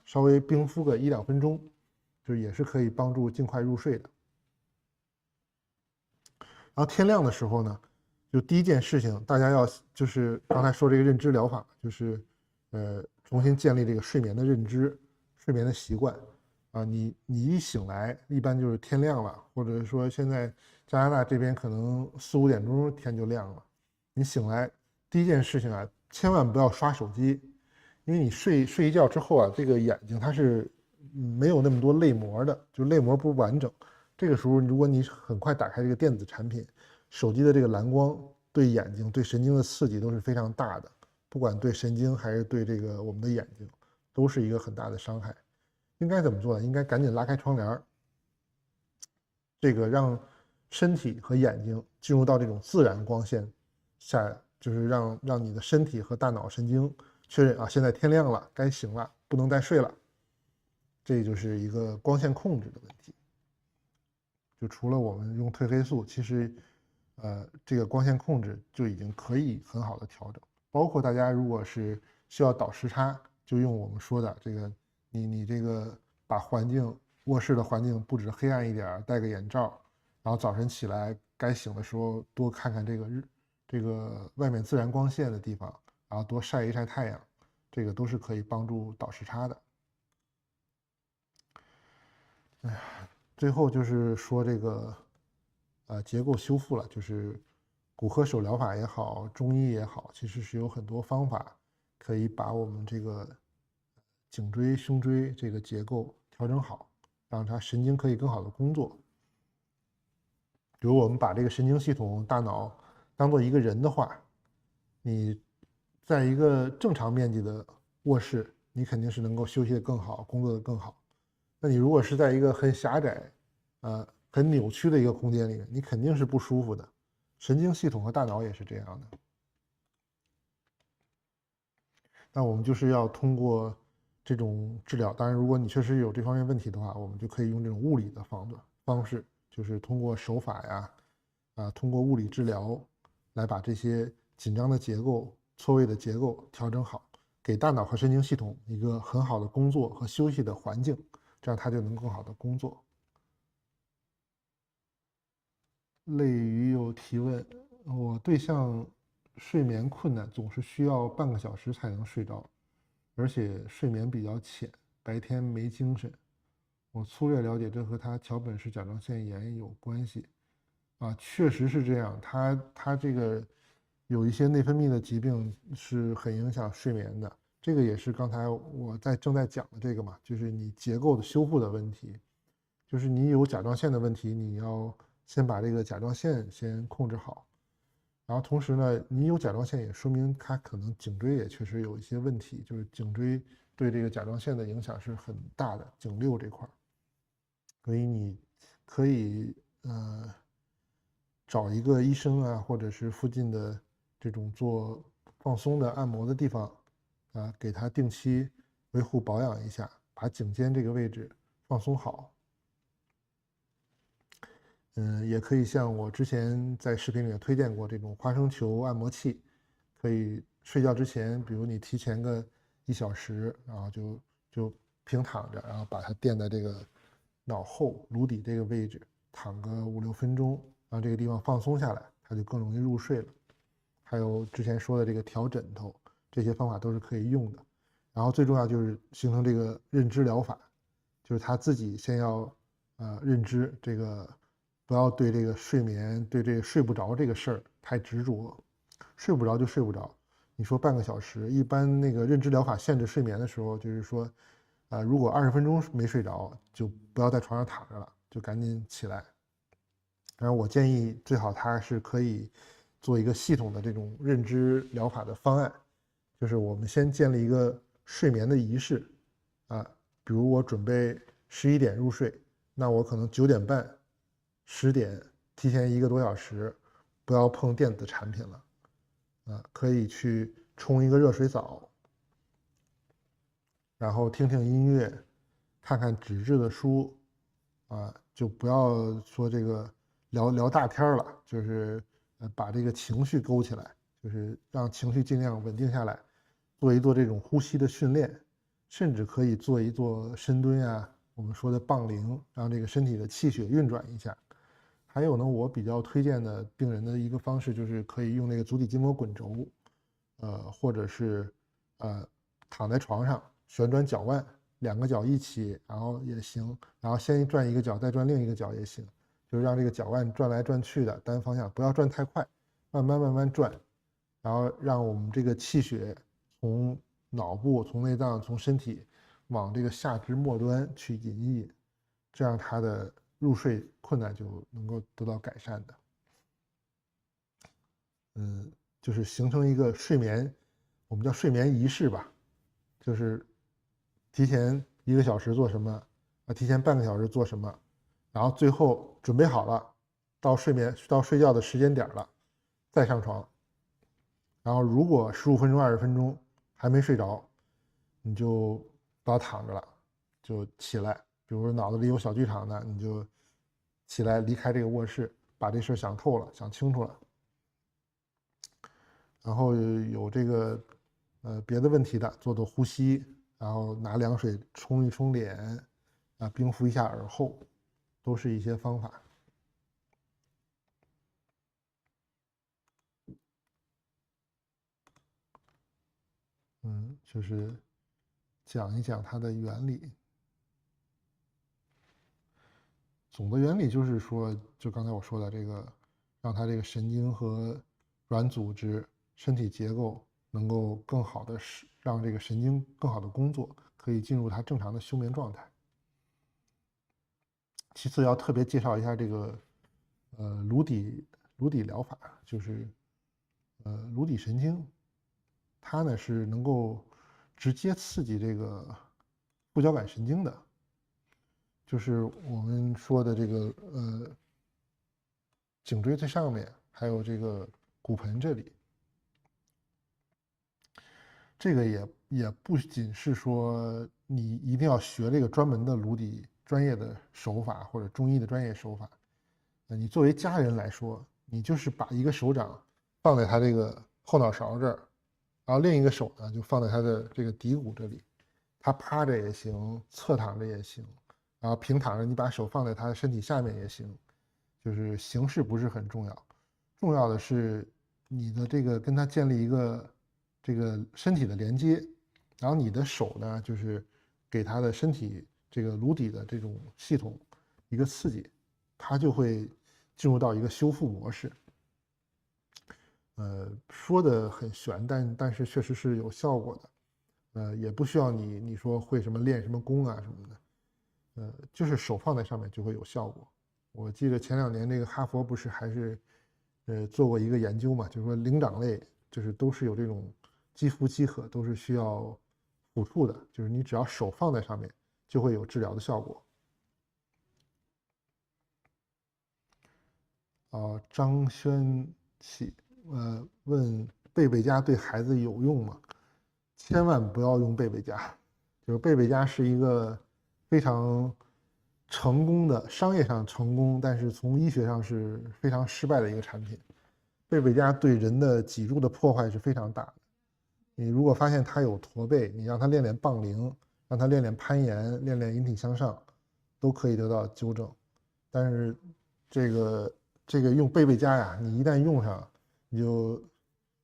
S1: 稍微冰敷個1-2分鐘，就也是可以幫助盡快入睡的。然後天亮的時候呢，就第一件事情，大家要就是剛才說這個認知療法，就是重新建立這個睡眠的認知、睡眠的習慣啊。你一醒來，一般就是天亮了，或者說現在加拿大這邊可能4-5點鐘天就亮了。你醒來第一件事情啊，千萬不要刷手機，因為你睡一覺之後啊，這個眼睛它是沒有那麼多淚膜的，就淚膜不完整。這個時候，如果你很快打開這個電子產品，手機的這個藍光對眼睛、對神經的刺激都是非常大的，不管對神經還是對這個我們的眼睛，都是一個很大的傷害。應該怎麼做呢？應該趕緊拉開窗簾，這個讓身體和眼睛進入到這種自然光線下，就是讓你的身體和大腦神經確認啊，現在天亮了，該醒了，不能再睡了。這就是一個光線控制的問題。就除了我們用褪黑素，其實這個光線控制就已經可以很好的調整。包括大家如果是需要倒時差，就用我們說的這個，你這個把臥室的環境布置黑暗一點，戴個眼罩，然後早晨起來該醒的時候多看看這個外面自然光線的地方，然後多曬一曬太陽，這個都是可以幫助倒時差的。哎呀，最後就是說這個結構修復了，就是骨科手療法也好，中醫也好，其實是有很多方法可以把我们这个颈椎、胸椎这个結構調整好，讓它神經可以更好的工作。比如我們把這個神經系統、大腦當做一個人的話，你在一個正常面積的臥室，你肯定是能夠休息得更好，工作得更好。那你如果是在一個很狹窄、很扭曲的一個空間裡面，你肯定是不舒服的。神經系統和大腦也是這樣的。那我們就是要通過這種治療，當然如果你確實有這方面問題的話，我們就可以用這種物理的方式，就是通過手法呀，通過物理治療來把這些緊張的結構、錯位的結構調整好，給大腦和神經系統一個很好的工作和休息的環境，這樣它就能更好的工作。淚魚有提問，我對象睡眠困難，總是需要半個小時才能睡着，而且睡眠比較淺，白天沒精神。我粗略了解，這和他橋本氏甲狀腺炎有關係。確實是這樣，他這個有一些內分泌的疾病是很影響睡眠的。這個也是剛才我正在講的這個嘛，就是你結構的修復的問題，就是你有甲狀腺的問題，你要先把這個甲狀腺先控制好，然後同時呢，你有甲狀腺也說明它可能頸椎也確實有一些問題，就是頸椎對這個甲狀腺的影響是很大的，頸六這塊，所以你可以找一個醫生啊，或者是附近的這種做放鬆的按摩的地方給他定期維護保養一下，把頸肩這個位置放鬆好。也可以像我之前在視頻裡面推薦過這種花生球按摩器，可以睡覺之前，比如你提前個1小時，然後就平躺着，然後把它墊在這個腦後顱底這個位置，躺個5-6分鐘，讓這個地方放鬆下來，它就更容易入睡了。還有之前說的這個調枕頭，這些方法都是可以用的。然後最重要就是形成這個認知療法，就是他自己先要認知這個。不要對這個睡眠，對這個睡不着這個事兒太執着，睡不着就睡不着。你說半個小時，一般那個認知療法限制睡眠的時候，就是說，如果20分鐘沒睡着，就不要在床上躺着了，就趕緊起來。然後我建議最好它是可以做一個系統的這種認知療法的方案，就是我們先建立一個睡眠的儀式，比如我準備11點入睡，那我可能9點半。10點提前1個多小時，不要碰電子產品了，可以去沖一個熱水澡，然後聽聽音樂，看看紙質的書，就不要說這個聊大天了，就是把這個情緒勾起來，就是讓情緒盡量穩定下來，做一做這種呼吸的訓練，甚至可以做一做深蹲啊，我們說的棒鈴，讓這個身體的氣血運轉一下。還有呢，我比較推薦的病人的一個方式就是可以用那個足底筋膜滾軸，或者是躺在床上旋轉腳腕，2個腳一起，然後也行，然後先轉一個腳，再轉另一個腳也行，就是讓這個腳腕轉來轉去的單方向，不要轉太快，慢慢轉，然後讓我們這個氣血從腦部、從內臟、從身體往這個下肢末端去引一引，這樣它的入睡困難就能夠得到改善的。就是形成一個睡眠，我們叫睡眠儀式吧，就是提前1個小時做什麼，提前半個小時做什麼，然後最後準備好了，到睡覺的時間點了，再上床。然後如果15分鐘、20分鐘還沒睡着，你就不要躺着了，就起來。比如說腦子裡有小劇場的，你就起來離開這個臥室，把這事想透了，想清楚了。然後有這個別的問題的，做做呼吸，然後拿涼水沖一沖臉，冰敷一下耳後，都是一些方法。就是講一講它的原理。總的原理就是說，就刚才我說的这个，讓它这个神经和软組織、身體結構能夠更好的讓這個神經更好的工作，可以進入它正常的休眠狀態。其次要特別介紹一下這個顱底療法，就是顱底神經，它呢是能夠直接刺激這個副交感神經的，就是我們說的這個頸椎最上面，還有這個骨盆這裡。這個也不僅是說你一定要學這個專門的顱底專業的手法或者中醫的專業手法，你作為家人來說，你就是把一個手掌放在他這個後腦勺這兒，然後另一個手呢就放在他的這個骶骨這裡，他趴着也行，側躺着也行，然後平躺着你把手放在他的身體下面也行，就是形式不是很重要，重要的是你的這個跟他建立一個這個身體的連接，然後你的手呢就是給他的身體這個顱底的這種系統一個刺激，它就會進入到一個修復模式。說的很玄，但是確實是有效果的。也不需要你說會什麼練什麼功啊什麼的，就是手放在上面就會有效果。我記得前2年那個哈佛不是還是做過一個研究嘛，就是說靈長類就是都是有這種肌膚飢渴，都是需要輔助的，就是你只要手放在上面就會有治療的效果。張軒啟問貝貝佳對孩子有用嗎？千萬不要用貝貝佳，就是貝貝佳是一個非常成功的商業上成功，但是從醫學上是非常失敗的一個產品。貝貝佳對人的脊柱的破壞是非常大的。你如果發現他有駝背，你讓他練練棒鈴，讓他練練攀岩，練練引體向上，都可以得到糾正。但是這個用貝貝佳呀，你一旦用上，你就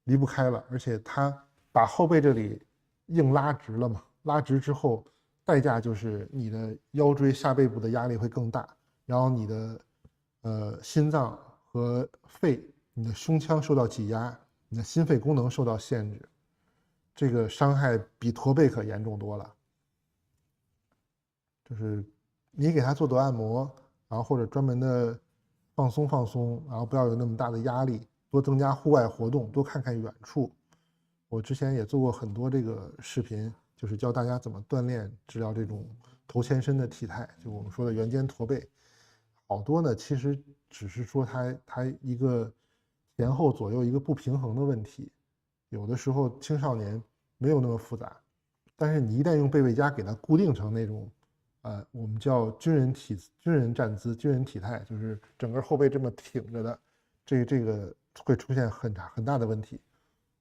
S1: 離不開了。而且它把後背這裡硬拉直了嘛，拉直之後，代價就是你的腰椎下背部的壓力會更大，然後你的心臟和肺，你的胸腔受到擠壓，你的心肺功能受到限制。這個傷害比駝背可嚴重多了。就是你給他做按摩，然後或者專門的放鬆放鬆，然後不要有那麼大的壓力，多增加戶外活動，多看看遠處。我之前也做過很多這個視頻，就是教大家怎麼鍛鍊治療這種頭前伸的體態，就我們說的圓肩駝背。好多呢其實只是說它一個前後左右一個不平衡的問題。有的時候青少年沒有那麼複雜，但是你一旦用貝貝佳給它固定成那種，我們叫軍人站姿、軍人體態，就是整個後背這麼挺着的，這個會出現很大的問題。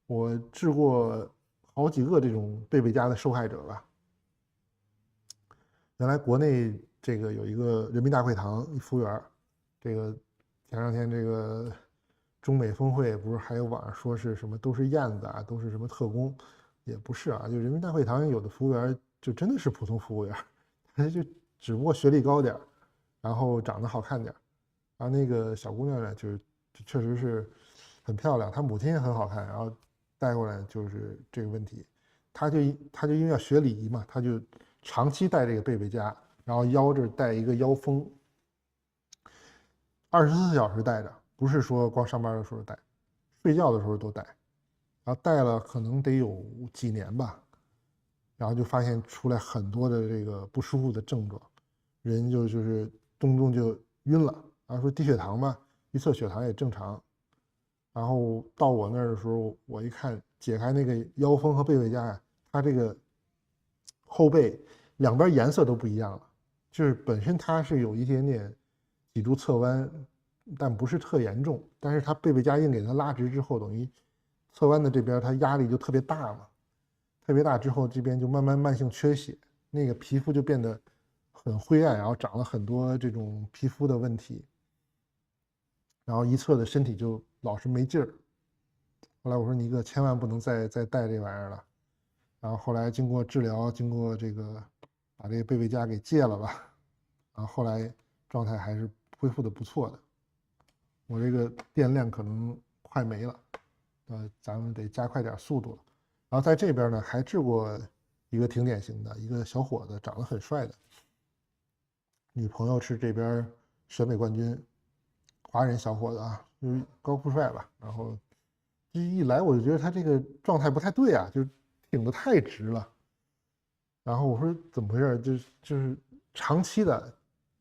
S1: 我治過好幾個這種貝貝佳的受害者吧。原來國內這個有一個人民大會堂一服務員，這個前2天這個中美峰會不是還有網上說是什麼都是燕子啊，都是什麼特工，也不是啊，就人民大會堂有的服務員就真的是普通服務員，他就只不過學歷高點，然後長得好看點，然後那個小姑娘呢就確實是很漂亮，她母親也很好看，然後帶過來就是這個問題，她就因為要學禮儀嘛，她就長期帶這個貝貝佳，然後腰這兒帶一個腰封，24小時帶着。不是說光上班的時候戴，睡覺的時候都戴，然後戴了可能得有幾年吧，然後就發現出來很多的這個不舒服的症狀，人就是動不動就暈了，然後說低血糖吧，一測血糖也正常，然後到我那兒的時候，我一看解開那個腰封和貝貝佳呀，它這個後背兩邊顏色都不一樣了，就是本身它是有一點點脊柱側彎。但不是特嚴重，但是它貝貝佳硬給它拉直之後，等於側彎的這邊它壓力就特別大嘛，特別大之後這邊就慢性缺血，那個皮膚就變得很灰暗，然後長了很多這種皮膚的問題，然後一側的身體就老是沒勁兒。後來我說你哥千萬不能再帶這玩意兒了，然後後來經過治療，经過这个把这个背背佳给戒了吧，然后后来状态还是恢复的不错的。我这个电量可能快没了，咱们得加快点速度了。然后在这边呢，还治过一个挺典型的一个小伙子，长得很帅的，女朋友是这边选美冠军，华人小伙子啊，就是高富帅吧。然后一来我就觉得他这个状态不太对啊，就挺得太直了。然后我说怎么回事？就是长期的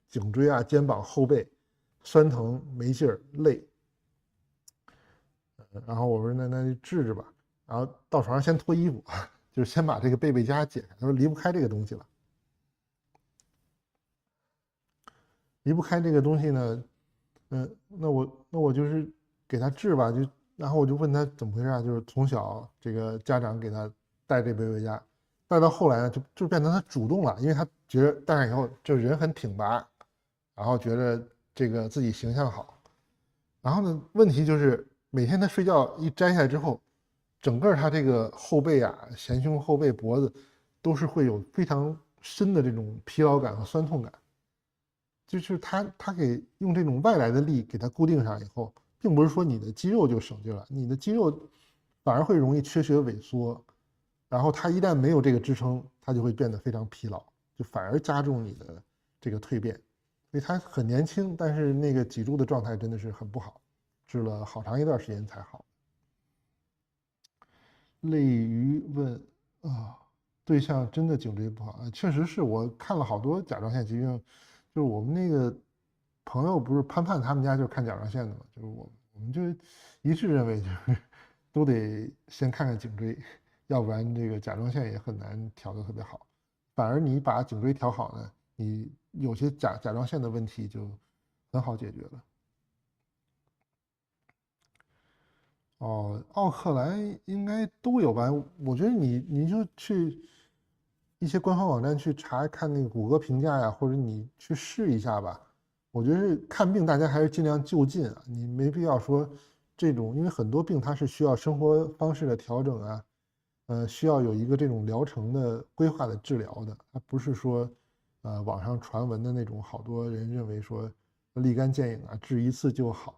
S1: 颈椎啊、肩膀、后背酸疼、没劲儿、累。然后我说那就治治吧。然后到床上先脱衣服，就是先把这个背背佳解开。他说离不开这個東西了，離不開這個東西呢，那我就是給他治吧，然後我就問他怎麼回事啊？就是從小這個家長給他帶這背背佳，帶到後來呢就變成他主動了，因為他覺得戴上以後就人很挺拔，然後覺得這個自己形象好，然後呢問題就是每天他睡覺一摘下來之後，整個他這個後背啊、前胸後背脖子都是會有非常深的這種疲勞感和酸痛感。就是他給用這種外來的力給它固定上以後，並不是說你的肌肉就省勁了，你的肌肉反而會容易缺血萎縮，然後它一旦沒有這個支撐，它就會變得非常疲勞，就反而加重你的這個蛻變。所以他很年輕，但是那個脊柱的狀態真的是很不好，治了好長一段時間才好。淚魚問啊，對象真的頸椎不好？確實是我看了好多甲狀腺疾病。就是我們那個朋友不是潘潘他們家就是看甲狀腺的嘛，就是我們就一致認為就是都得先看看頸椎，要不然這個甲狀腺也很難調得特別好。反而你把頸椎調好呢，你有些甲狀腺的問題就很好解決了。哦，奧克蘭應該都有吧？我覺得你就去一些官方網站去查看那個谷歌評價呀，或者你去試一下吧。我覺得看病大家還是盡量就近啊，你沒必要說這種，因為很多病它是需要生活方式的調整啊，需要有一個這種療程的規劃的治療的，它不是說網上傳聞的那種，好多人認為說立竿見影啊，治一次就好。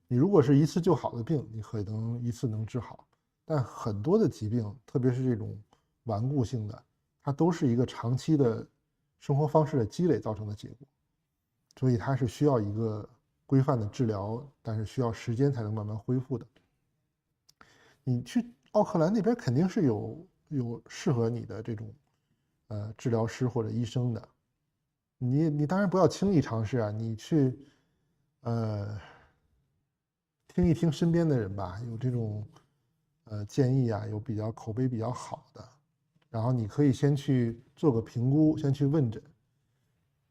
S1: 你如果是一次就好的病，你可能一次能治好，但很多的疾病，特別是這種頑固性的，它都是一個長期的生活方式的積累造成的結果，所以它是需要一個規範的治療，但是需要時間才能慢慢恢復的。你去奧克蘭那邊肯定是有適合你的這種治療師或者醫生的，你當然不要輕易嘗試啊，你去聽一聽身邊的人吧，有這種建議啊，有比較口碑比較好的，然後你可以先去做個評估，先去問診。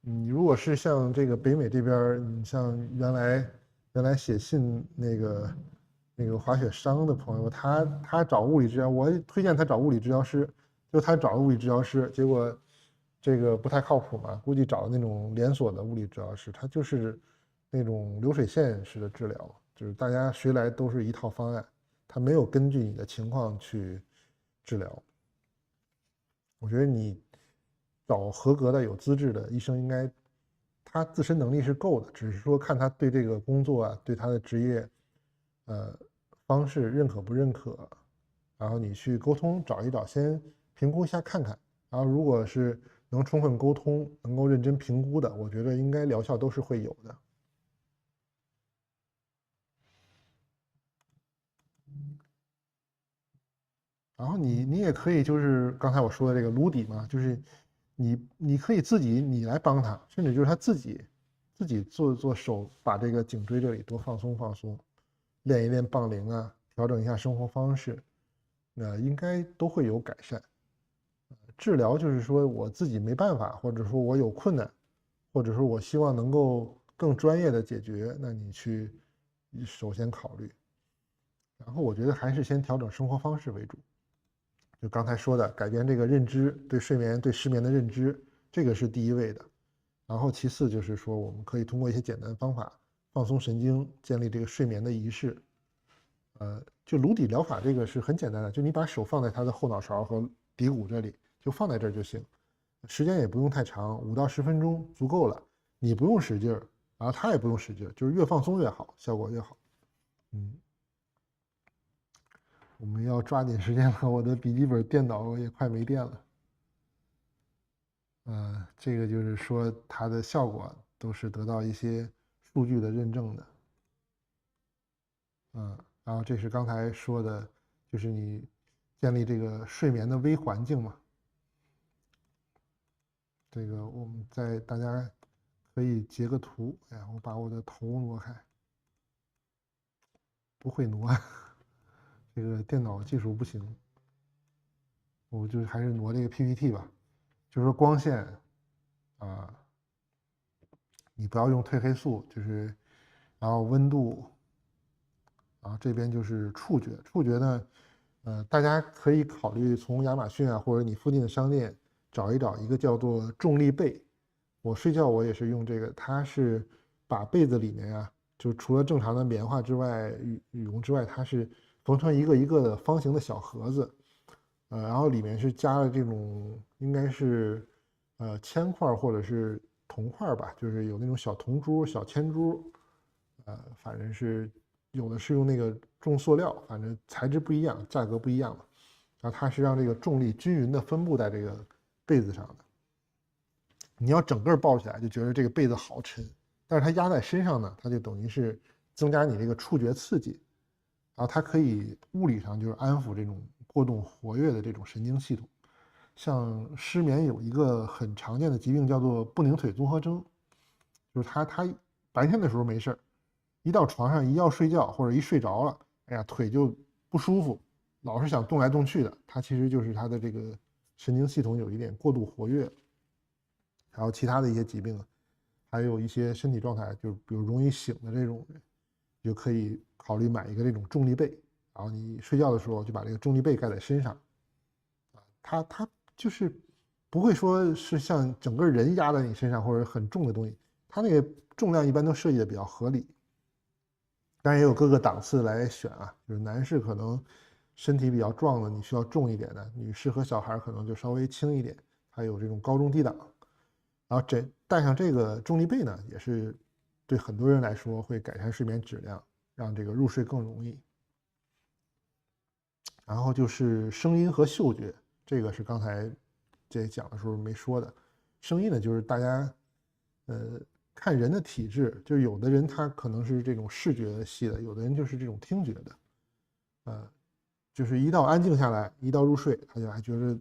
S1: 你如果是像這個北美這邊，你像原來寫信那個滑雪傷的朋友，他找物理治療，我推薦他找物理治療師，就他找了物理治療師，結果這個不太靠譜嘛，估計找了那種連鎖的物理治療師，他就是那種流水線式的治療。就是大家學來都是一套方案，他沒有根據你的情況去治療。我覺得你找合格的有資質的醫生，應該他自身能力是夠的，只是說看他對這個工作啊，對他的職業方式認可不認可，然後你去溝通找一找，先評估一下看看，然後如果是能充分溝通，能夠認真評估的，我覺得應該療效都是會有的。然後你也可以就是剛才我說的這個顱底嘛，就是你可以你來幫他，甚至就是他自己做手，把這個頸椎這裡多放鬆放鬆，練一練棒鈴啊，調整一下生活方式，那應該都會有改善。治療就是說我自己沒辦法，或者說我有困難，或者說我希望能夠更專業的解決，那你去首先考慮。然後我覺得還是先調整生活方式為主。就剛才說的，改變這個認知，對睡眠、對失眠的認知，這個是第一位的。然後其次就是說，我們可以通過一些簡單方法放鬆神經，建立這個睡眠的儀式。就顱底療法這個是很簡單的，就你把手放在他的後腦勺和骶骨這裡，就放在這兒就行，時間也不用太長，5到10分鐘足夠了。你不用使劲儿，然后他也不用使劲儿，就是越放松越好，效果越好。我们要抓緊時間了，我的筆記本電腦也快沒電了。這個就是說它的效果都是得到一些數據的認證的。然後這是剛才說的，就是你建立這個睡眠的微環境嘛。這個我們大家可以截個圖。哎呀，我把我的頭挪開，不會挪，這個電腦技術不行，我就還是挪這個 PPT 吧。就是說光線你不要用褪黑素，就是然後溫度，然後這邊就是觸覺。觸覺呢，大家可以考慮從亞馬遜啊或者你附近的商店找一個叫做重力被。我睡覺我也是用這個，它是把被子裡面啊，就除了正常的棉花之外，羽絨之外，它是縫成一個的方形的小盒子，然後裡面是加了这種應該是鉛塊或者是銅塊吧，就是有那種小銅珠、小鉛珠，反正是有的是用那個重塑料，反正材質不一樣，價格不一樣嘛。然后它是讓這個重力均勻的分布在這個被子上的。你要整個抱起來就覺得這個被子好沉，但是它壓在身上呢，它就等於是增加你這個觸覺刺激，然後它可以物理上就是安撫这種過度活躍的這種神經系統。像失眠有一個很常見的疾病叫做不寧腿綜合徵，就是他白天的時候沒事，一到床上一要睡覺或者一睡着了，哎呀腿就不舒服，老是想動來動去的，它其實就是他的這個神經系統有一點過度活躍。還有其他的一些疾病，還有一些身體狀態，就比如容易醒的這種人，就可以考慮買一個這種重力被，然後你睡覺的時候就把這個重力被蓋在身上，它就是不會說是像整個人壓在你身上或者很重的東西，它那個重量一般都設計的比較合理，當然也有各個檔次來選啊，就是男士可能身體比較壯的，你需要重一點的，女士和小孩可能就稍微輕一點，還有這種高中低檔。然後帶上這個重力被呢，也是對很多人來說會改善睡眠質量，讓這個入睡更容易。然後就是聲音和嗅覺，這個是剛才這講的時候沒說的。聲音呢，就是大家看人的體質，就有的人他可能是這種視覺系的，有的人就是這種聽覺的，就是一到安靜下來，一到入睡，他就還覺得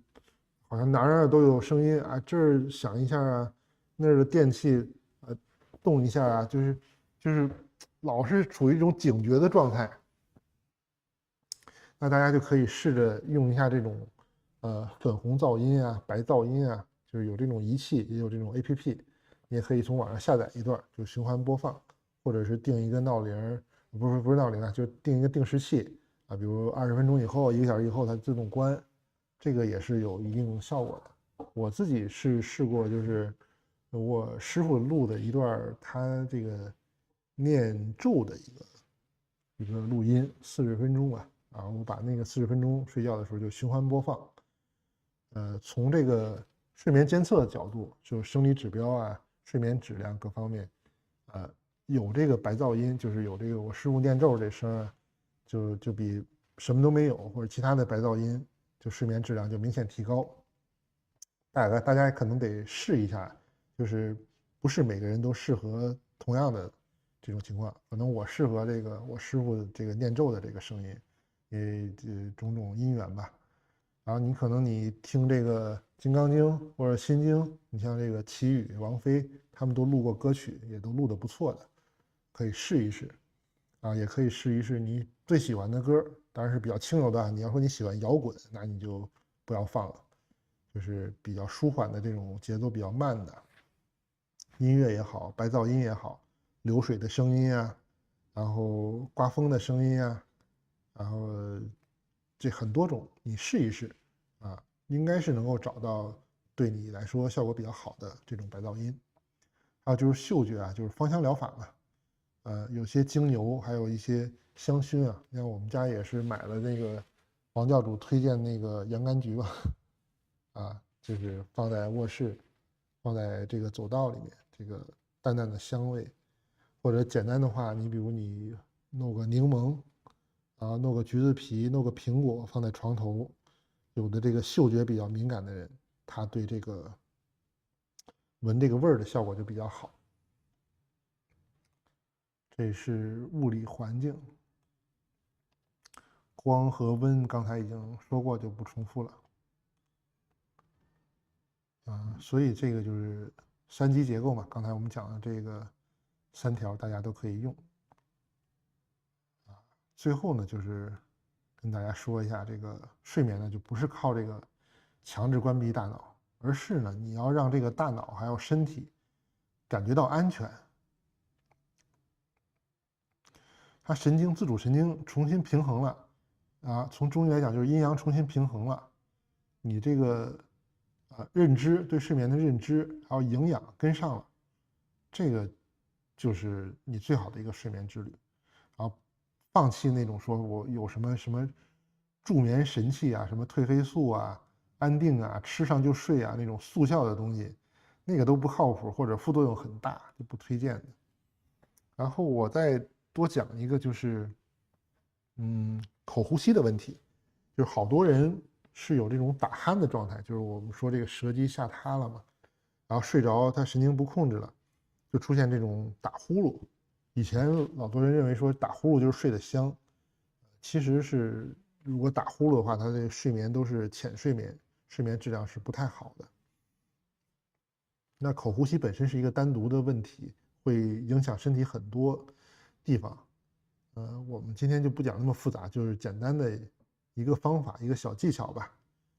S1: 好像哪兒都有聲音啊，這兒響一下啊，那兒的電器動一下啊，就是老是處於一種警覺的狀態。那大家就可以試着用一下這種粉紅噪音啊、白噪音啊，就是有這種儀器，也有這種 APP， 你也可以從網上下載一段就循環播放，或者是定一個鬧鈴，不是鬧鈴啊，就定一個定時器啊，比如20分鐘以後、1個小時以後它自動關。這個也是有一定效果的。我自己是試過，就是我師傅錄的一段他這個念咒的一個錄音，40分鐘吧。然後我把那個40分鐘睡覺的時候就循環播放。從這個睡眠監測的角度，就生理指標啊、睡眠質量各方面，有這個白噪音，就是有這個我師傅念咒這聲啊，就比什麼都沒有或者其他的白噪音，就睡眠質量就明顯提高。大家可能得試一下，就是不是每個人都適合同樣的這種情況，可能我適合這個我師傅的這個念咒的這個聲音，種種因緣吧。然後你聽這個《金剛經》或者《心經》，你像這個齊豫、王菲，他們都錄過歌曲，也都錄得不錯的，可以試一試。也可以試一試你最喜歡的歌，當然是比較輕柔的。你要說你喜歡搖滾，那你就不要放了，就是比較舒緩的這種節奏比較慢的音樂也好，白噪音也好，流水的聲音啊，然後刮風的聲音啊，然後這很多種，你試一試應該是能夠找到對你來說效果比較好的這種白噪音。還有就是嗅覺啊，就是芳香療法嘛。有些精油，還有一些香薰啊，像我們家也是買了那個王教主推薦那個洋甘菊吧，啊，就是放在卧室，放在这个走道里面，这个淡淡的香味。或者简单的话，你比如你弄个柠檬啊，弄个橘子皮，弄个苹果放在床头，有的这个嗅觉比较敏感的人，他对这个闻这个味儿的效果就比较好。这是物理环境，光和溫刚才已經說過，就不重複了。所以這個就是三級結構嘛，剛才我們講的這個3條大家都可以用。最後呢，就是跟大家說一下，這個睡眠呢就不是靠這個強制關閉大腦，而是呢你要讓這個大腦還有身體感覺到安全。它神經自主神經重新平衡了啊，從中醫來講就是陰陽重新平衡了，你這個認知對睡眠的認知還有營養跟上了，這個就是你最好的一個睡眠之旅。然後放棄那種說我有什麼什麼助眠神器啊，什麼褪黑素啊、安定啊，吃上就睡啊那種速效的東西，那個都不靠譜或者副作用很大，就不推薦的。然後我再多講一個就是口呼吸的問題，就是好多人是有這種打鼾的狀態，就是我們說這個舌基下塌了嘛，然後睡着他神經不控制了，就出現這種打呼嚕。以前老多人認為說打呼嚕就是睡得香，其實是如果打呼嚕的話，他的睡眠都是淺睡眠，睡眠質量是不太好的。那口呼吸本身是一個單獨的問題，會影響身體很多地方。我們今天就不講那麼複雜，就是簡單的一個方法，一個小技巧吧，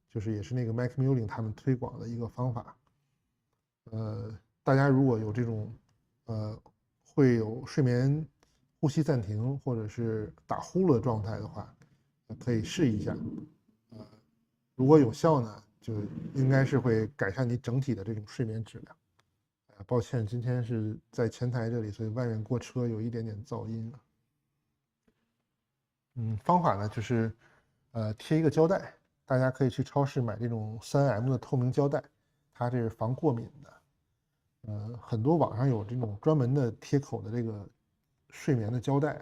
S1: 就是也是那個 Mike Mullin 他們推廣的一個方法。大家如果有這種會有睡眠呼吸暫停或者是打呼嚕的狀態的話，可以試一下。如果有效呢，就應該是會改善你整體的這種睡眠質量。抱歉，今天是在前台這裡，所以外面過車有一點點噪音。方法呢就是貼一個膠帶，大家可以去超市買這種3M 的透明膠帶，它這是防過敏的。很多網上有這種專門的貼口的這個睡眠的膠帶，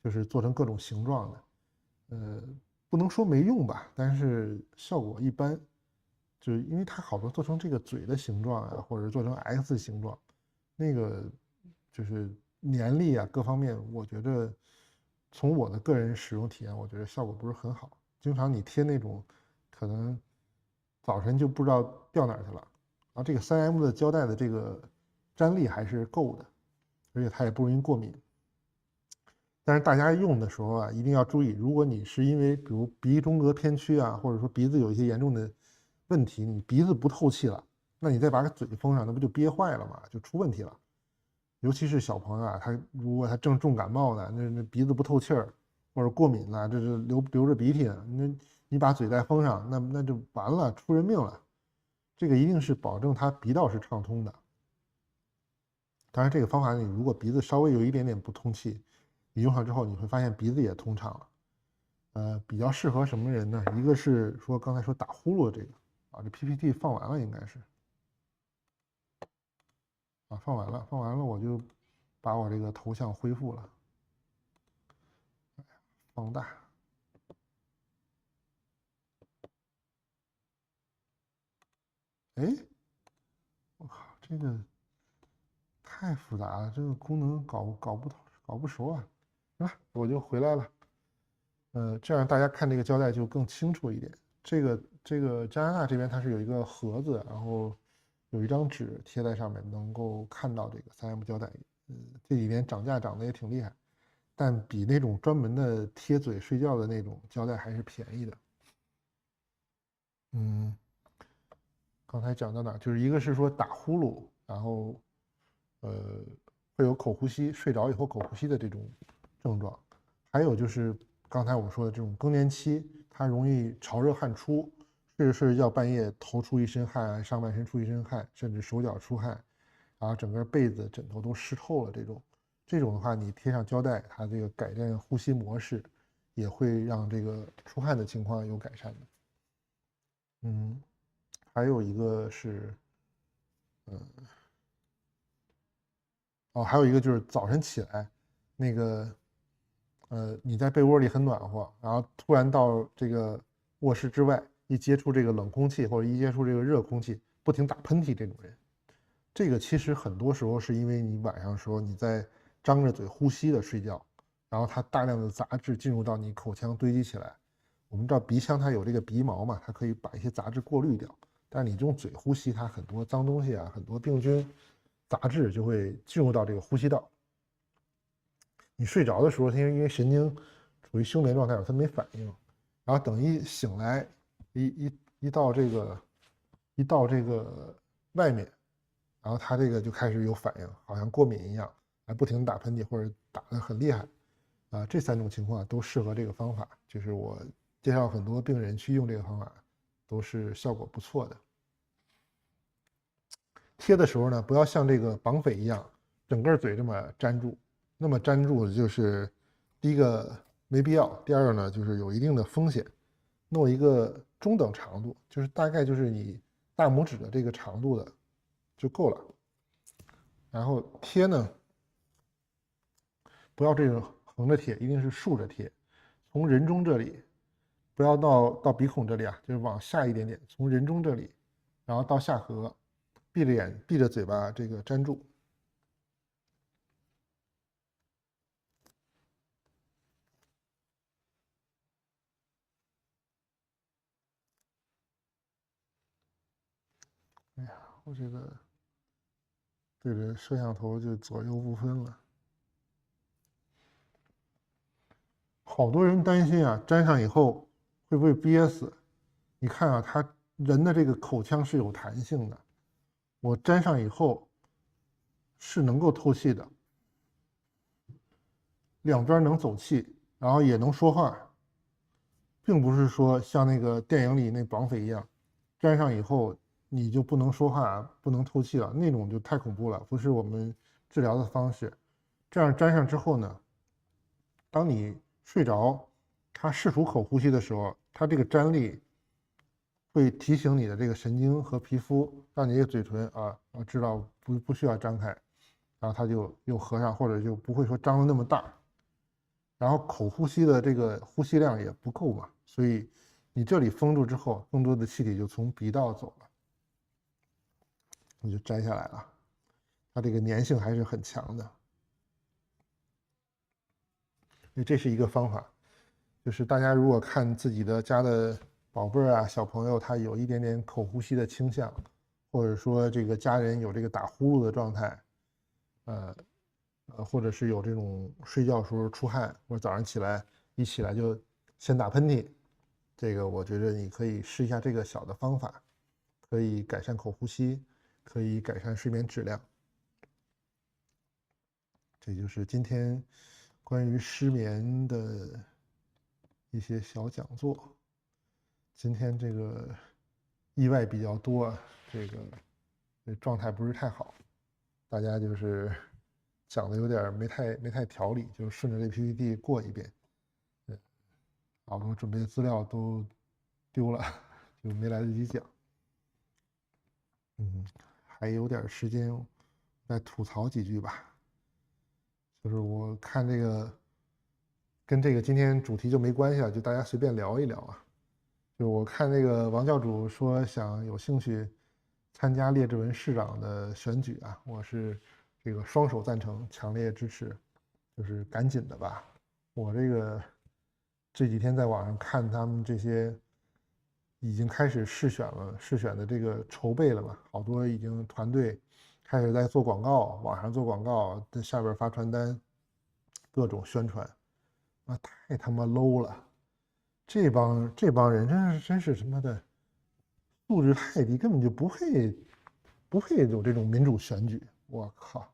S1: 就是做成各種形狀的。不能說沒用吧，但是效果一般，就是因為它好多做成這個嘴的形狀啊，或者做成 X 形狀，那個就是黏力啊各方面，我覺得從我的個人使用體驗，我覺得效果不是很好。經常你貼那種，可能早晨就不知道掉哪兒去了。然後這個3M 的膠帶的這個粘力還是夠的，而且它也不容易過敏。但是大家用的時候啊，一定要注意，如果你是因為比如鼻中隔偏曲啊，或者說鼻子有一些嚴重的問題，你鼻子不透氣了，那你再把個嘴封上，那不就憋壞了嗎？就出問題了。尤其是小朋友啊，他如果他正重感冒呢，那鼻子不透氣兒，或者過敏了，這是流着鼻涕呢，那你把嘴再封上，那就完了，出人命了。這個一定是保證他鼻道是暢通的。當然這個方法你如果鼻子稍微有一點點不通氣，你用上之後你會發現鼻子也通暢了。比較適合什麼人呢？一個是說剛才說打呼嚕這個啊，這 PPT 放完了應該是啊，放完了我就把我這個頭像恢復了，放大。哎，我靠，這個太複雜了，這個功能搞不熟啊。我就回來了。這樣大家看這個膠帶就更清楚一點。這個加拿大這邊它是有一個盒子，然後有一張紙貼在上面，能夠看到這個3M膠帶。這幾年漲價漲得也挺厲害，但比那種專門的貼嘴睡覺的那種膠帶還是便宜的。剛才講到哪？就是一個是說打呼嚕，然後會有口呼吸，睡着以後口呼吸的這種症狀。還有就是剛才我們說的這種更年期，它容易潮熱汗出，睡着睡着覺半夜頭出一身汗，上半身出一身汗，甚至手腳出汗，然後整個被子枕頭都濕透了，這種的話你貼上膠帶，它這個改善呼吸模式，也會讓這個出汗的情況有改善的。還有一個是，還有一個就是早晨起來，那个，你在被窝裡很暖和，然後突然到這個臥室之外，一接觸這個冷空氣或者一接觸這個熱空氣，不停打噴嚏，這種人，這個其實很多時候是因為你晚上說你在張着嘴呼吸的睡覺，然後它大量的雜質進入到你口腔堆積起來。我們知道鼻腔它有這個鼻毛嘛，它可以把一些雜質過濾掉，但是你用嘴呼吸，它很多髒東西啊，很多病菌、雜質就會進入到這個呼吸道。你睡着的時候，因為神經處於休眠狀態，它沒反應，然後等一醒來，一到這個外面，然後它這個就開始有反應，好像過敏一樣，還不停地打噴嚏或者打得很厲害啊。這3種情況都適合這個方法，就是我介紹很多病人去用這個方法，都是效果不錯的。貼的時候呢，不要像這個綁匪一樣，整個嘴這麼粘住，那麼粘住就是第一個沒必要，第二個呢就是有一定的風險。弄一個中等長度，就是大概就是你大拇指的這個長度的就夠了。然後貼呢，不要這種橫着貼，一定是豎着貼，從人中這裡。不要到鼻孔這裡啊，就是往下一點點，從人中這裡，然後到下頜，閉着眼，閉着嘴巴，這個粘住。哎呀，我这個對着攝像頭就左右不分了。好多人擔心啊，粘上以後會不會憋死？你看啊，他人的這個口腔是有彈性的，我粘上以後是能夠透氣的，兩邊能走氣，然後也能說話，並不是說像那個電影裡那綁匪一樣，粘上以後你就不能說話，不能透氣了，那種就太恐怖了，不是我們治療的方式。這樣粘上之後呢，當你睡着，它試圖口呼吸的時候，它這個粘力會提醒你的這個神經和皮膚，讓你這個嘴唇啊知道不需要張開，然後它就又合上，或者就不會說張得那麼大。然後口呼吸的這個呼吸量也不夠嘛，所以你這裡封住之後，更多的氣體就從鼻道走了，你就摘下來了。它這個粘性還是很強的。所以這是一個方法，就是大家如果看自己的家的寶貝啊、小朋友，他有一點點口呼吸的傾向，或者說這個家人有這個打呼嚕的狀態，或者是有這種睡覺時候出汗，或者早上起來一起來就先打噴嚏，這個我覺得你可以試一下這個小的方法，可以改善口呼吸，可以改善睡眠質量。這就是今天關於失眠的一些小講座。今天這個意外比較多，這個狀態不是太好，大家就是講的有點沒太條理，就順着這 PPT 過一遍。好多準備的資料都丟了，就沒來得及講。還有點時間，再吐槽幾句吧。就是我看這個跟這個今天主題就沒關係了，就大家隨便聊一聊啊。就我看這個王教主說想有興趣參加列治文市長的選舉啊，我是這個雙手贊成，強烈支持，就是趕緊的吧。我這幾天在網上看他們這些已經開始試選了，試選的這個籌備了嘛，好多已經團隊開始在做廣告，網上做廣告，在下邊發傳單，各種宣傳，啊，太他媽 low 了！這幫人真是他媽的素質太低，根本就不配有這種民主選舉。我靠，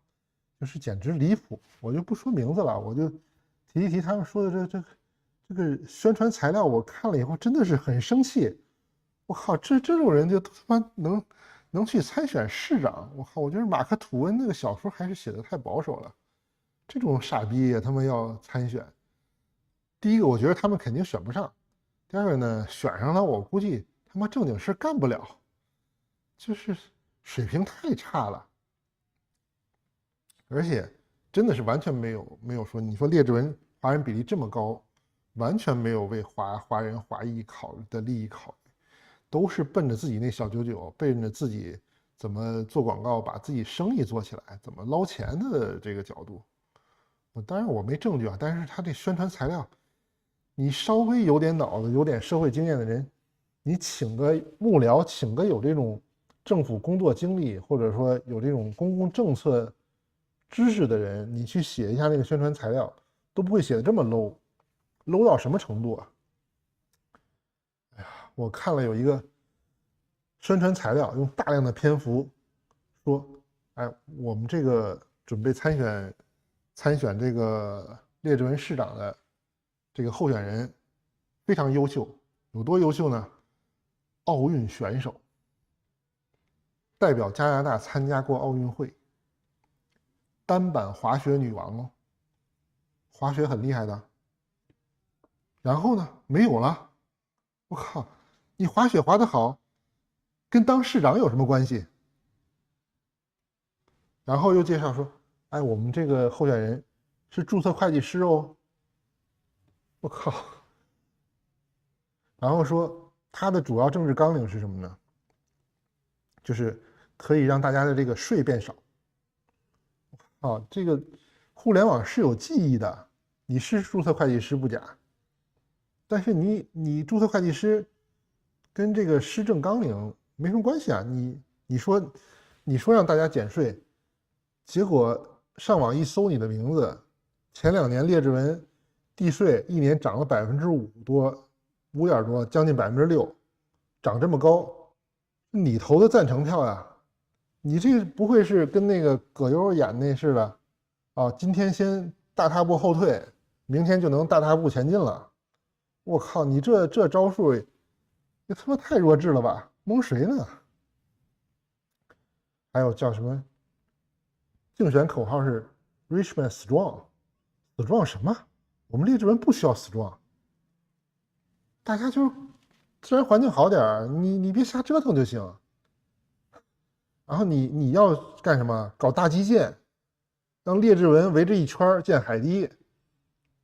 S1: 就是簡直離譜！我就不說名字了，我就提一提他們說的這個宣傳材料，我看了以後真的是很生氣。我靠，這種人就他媽能去參選市長？我靠，我覺得馬克·吐溫那個小說還是寫的太保守了。這種傻逼也他媽要參選。第一個，我覺得他們肯定選不上；第二個呢，選上了我估計他媽正經事幹不了。就是水平太差了，而且真的是完全没有说，你说列治文华人比例这麼高，完全沒有為華人華裔的利益考慮，都是奔着自己那小九九，奔着自己怎麼做廣告，把自己生意做起來，怎麼撈錢的這個角度。當然我沒證據啊，但是他這宣傳材料，你稍微有點腦子、有點社會經驗的人，你請個幕僚，請個有這種政府工作經歷，或者說有這種公共政策知識的人，你去寫一下那個宣傳材料，都不會寫的這麼 low 到什麼程度啊？哎呀，我看了有一個宣傳材料，用大量的篇幅說，哎，我們這個準備參選這個列治文市長的這個候選人非常優秀，有多優秀呢？奧運選手，代表加拿大參加過奧運會，單板滑雪女王哦，滑雪很厲害的。然後呢，沒有了。我靠，你滑雪滑得好，跟當市長有什麼關係？然後又介紹說，哎，我們這個候選人是注冊會計師哦。我靠！然後說他的主要政治綱領是什麼呢？就是可以讓大家的這個稅變少。啊，這個互聯網是有記憶的，你是注冊會計師不假，但是你注冊會計師跟這個施政綱領沒什麼關係啊。你說讓大家減稅，結果上網一搜你的名字，前2年列治文地稅一年漲了5%多，5點多，將近6%，漲這麼高，你投的贊成票呀？你這不會是跟那個葛優演那似的啊？今天先大踏步後退，明天就能大踏步前進了？我靠，你這招數也他媽太弱智了吧？蒙誰呢？還有叫什麼？競選口號是 Richmond Strong 什麼？我們列治文不需要 strong， 大家就自然環境好點，你別瞎折騰就行。然後你要幹什麼？搞大基建，讓列治文圍着一圈建海堤，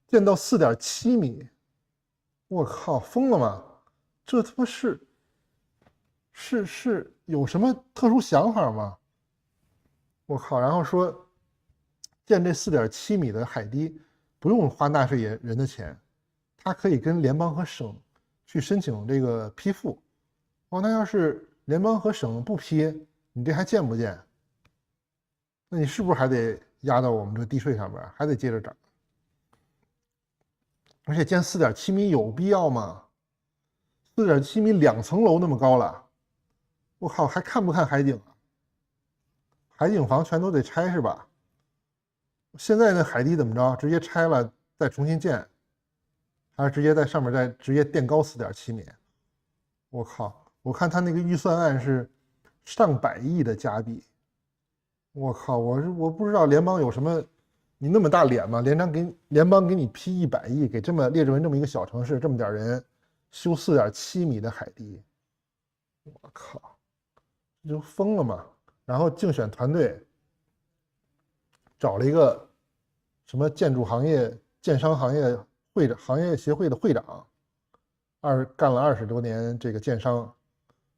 S1: 建到4.7米。我靠，瘋了嗎？這他媽是有什麼特殊想法嗎？我靠！然後說建這4.7米的海堤不用花納稅人的錢，他可以跟聯邦和省去申請這個批復。哦，那要是聯邦和省不批，你這還建不建？那你是不是還得壓到我們這個地稅上面，還得接着漲？而且建4.7米有必要嗎？4.7米2層樓那麼高了，我靠，還看不看海景啊？海景房全都得拆是吧？現在那海堤怎麼着？直接拆了再重新建，還是直接在上面再直接墊高4.7米？我靠！我看他那個預算案是上百億的加幣。我靠！我不知道聯邦有什麼，你那麼大臉嗎？聯邦給你批100億，給列治文這麼一個小城市這麼點人修4.7米的海堤，我靠，這就瘋了嘛！然後競選團隊找了一個什麼建築行業、建商行業行業協會的會長，幹了20多年這個建商，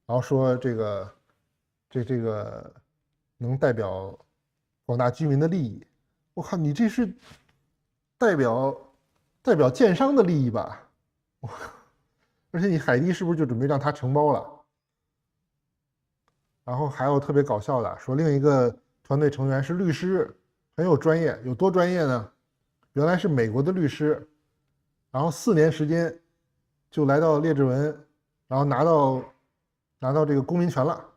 S1: 然後說這個能代表廣大居民的利益。我靠，你這是代表建商的利益吧？而且你海堤是不是就準備讓他承包了？然後還有特別搞笑的，說另一個團队成員是律師，很有專業，有多專業呢？原來是美國的律師，然後4年時間就来到列治文，然后拿到这个公民权了。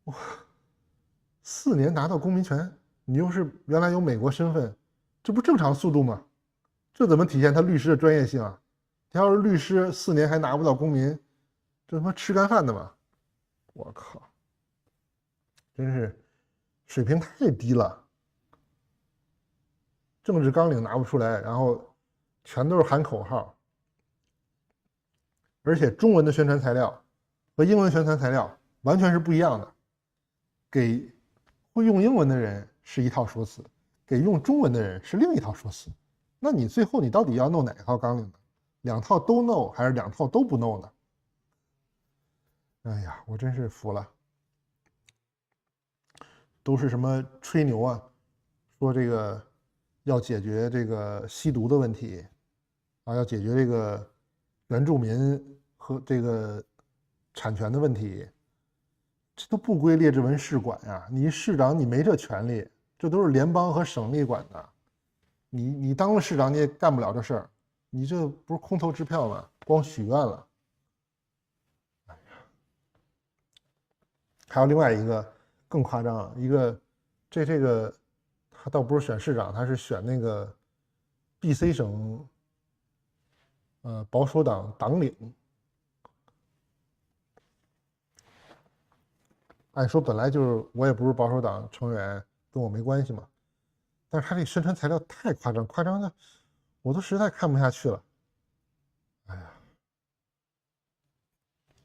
S1: 哇，4年拿到公民权，你又是原来有美国身份，这不正常速度吗？这怎么体现他律師的專業性啊？他要是律師4年還拿不到公民，這他媽吃乾飯的嗎？我靠！真是水平太低了，政治綱領拿不出來，然後全都是喊口號，而且中文的宣傳材料和英文宣傳材料完全是不一樣的。給會用英文的人是一套說辭，給用中文的人是另一套說辭。那你最後你到底要弄哪套纲領呢？两套都弄还是两套都不弄呢？哎呀，我真是服了。都是什麼吹牛啊，說這個要解決这個吸毒的問題啊，要解決這個原住民和這個產權的問題，這都不歸列治文市管呀。你市長你沒這權利，這都是聯邦和省立管的。你當了市長你也幹不了這事兒，你這不是空頭支票嗎？光許願了。哎呀，還有另外一個更誇張，一個这個他倒不是選市長，他是選那個 BC 省保守黨黨領。按說本來就是我也不是保守黨成員，跟我沒關係嘛。但是他這宣傳材料太誇張，誇張的我都實在看不下去了。哎呀，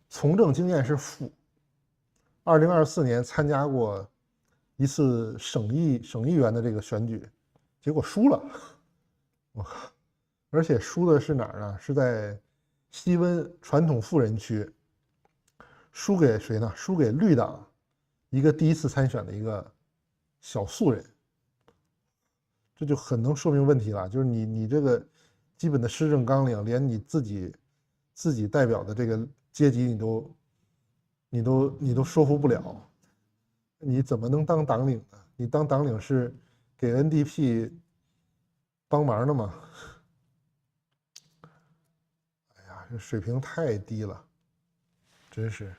S1: 從政經驗是負，2024年參加過一次省議員的這個選舉，結果輸了。我靠！而且輸的是哪兒呢？是在西溫傳統富人區，輸給誰呢？輸給綠黨一個第一次參選的一個小素人。這就很能說明問題了，就是你這個基本的施政綱領，連你自己代表的這個階級你都說服不了，你怎麼能當黨領呢？你當黨領是給 NDP 幫忙的嗎？哎呀，這水平太低了，真是。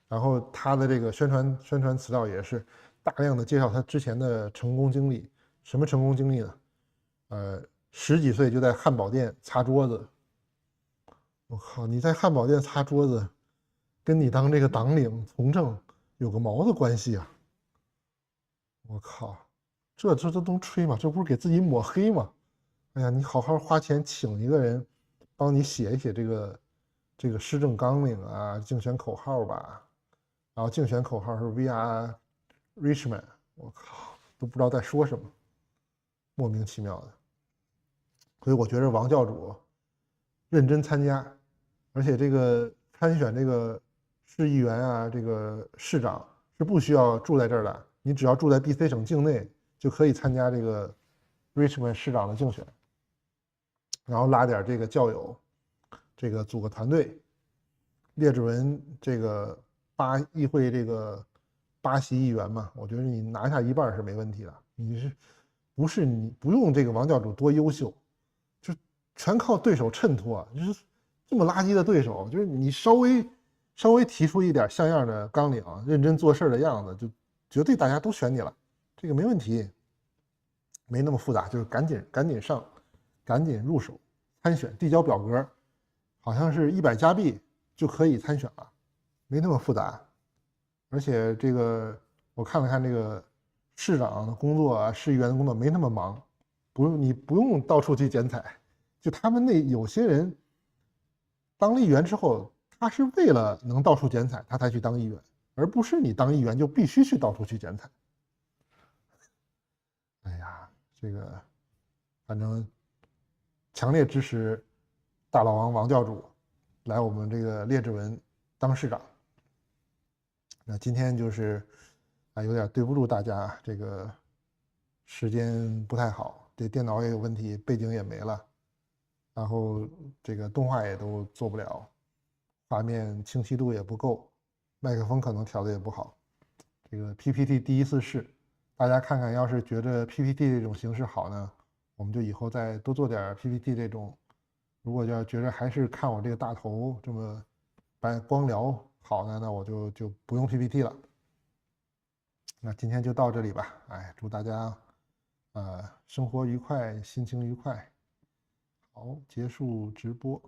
S1: 然後他的這個宣傳词料也是大量的介紹他之前的成功經歷。什麼成功經歷呢？10幾歲就在漢堡店擦桌子。我靠，你在漢堡店擦桌子，跟你當這個黨領從政有個毛的關係啊！我靠，這都能吹嗎？這不是給自己抹黑嗎？哎呀，你好好花錢請一個人幫你寫一寫這個施政綱領啊，競選口號吧。然後競選口號是 We are Richmond， 我靠，都不知道在說什麼。莫名其妙的，所以我覺得王教主認真參加，而且這個參選這個市議員啊，這個市長是不需要住在這兒的，你只要住在 BC 省境內就可以參加這個 Richmond 市長的競選，然後拉點這個教友，這個組個團隊，列治文這個議會這個8席議員嘛，我覺得你拿下1半是沒問題的，你不用這個王教主多優秀，就全靠對手襯托啊！就是這麼垃圾的對手，就是你稍微提出一點像樣的綱領，認真做事的樣子，就絕對大家都選你了，這個沒問題，沒那麼複雜，就是趕緊上，趕緊入手參選，遞交表格，好像是100加幣就可以參選了，沒那麼複雜，而且這個我看了看這個。市長的工作啊，市議員的工作沒那麼忙，你不用到處去剪彩。就他們那有些人當了議員之後，他是為了能到處剪彩，他才去當議員，而不是你當議員就必須去到處去剪彩。哎呀，這個反正強烈支持大老王教主來我們這個列治文當市長。那今天就是。有點對不住大家，這個時間不太好，這電腦也有問題，背景也沒了，然後這個動畫也都做不了，畫面清晰度也不夠，麥克風可能調的也不好。這個 PPT 第一次試，大家看看，要是覺得 PPT 這種形式好呢，我們就以後再多做點 PPT 這種。如果要覺得還是看我這個大頭這麼光聊好呢，那我就不用 PPT 了。那今天就到這裡吧，哎，祝大家生活愉快，心情愉快。好，結束直播。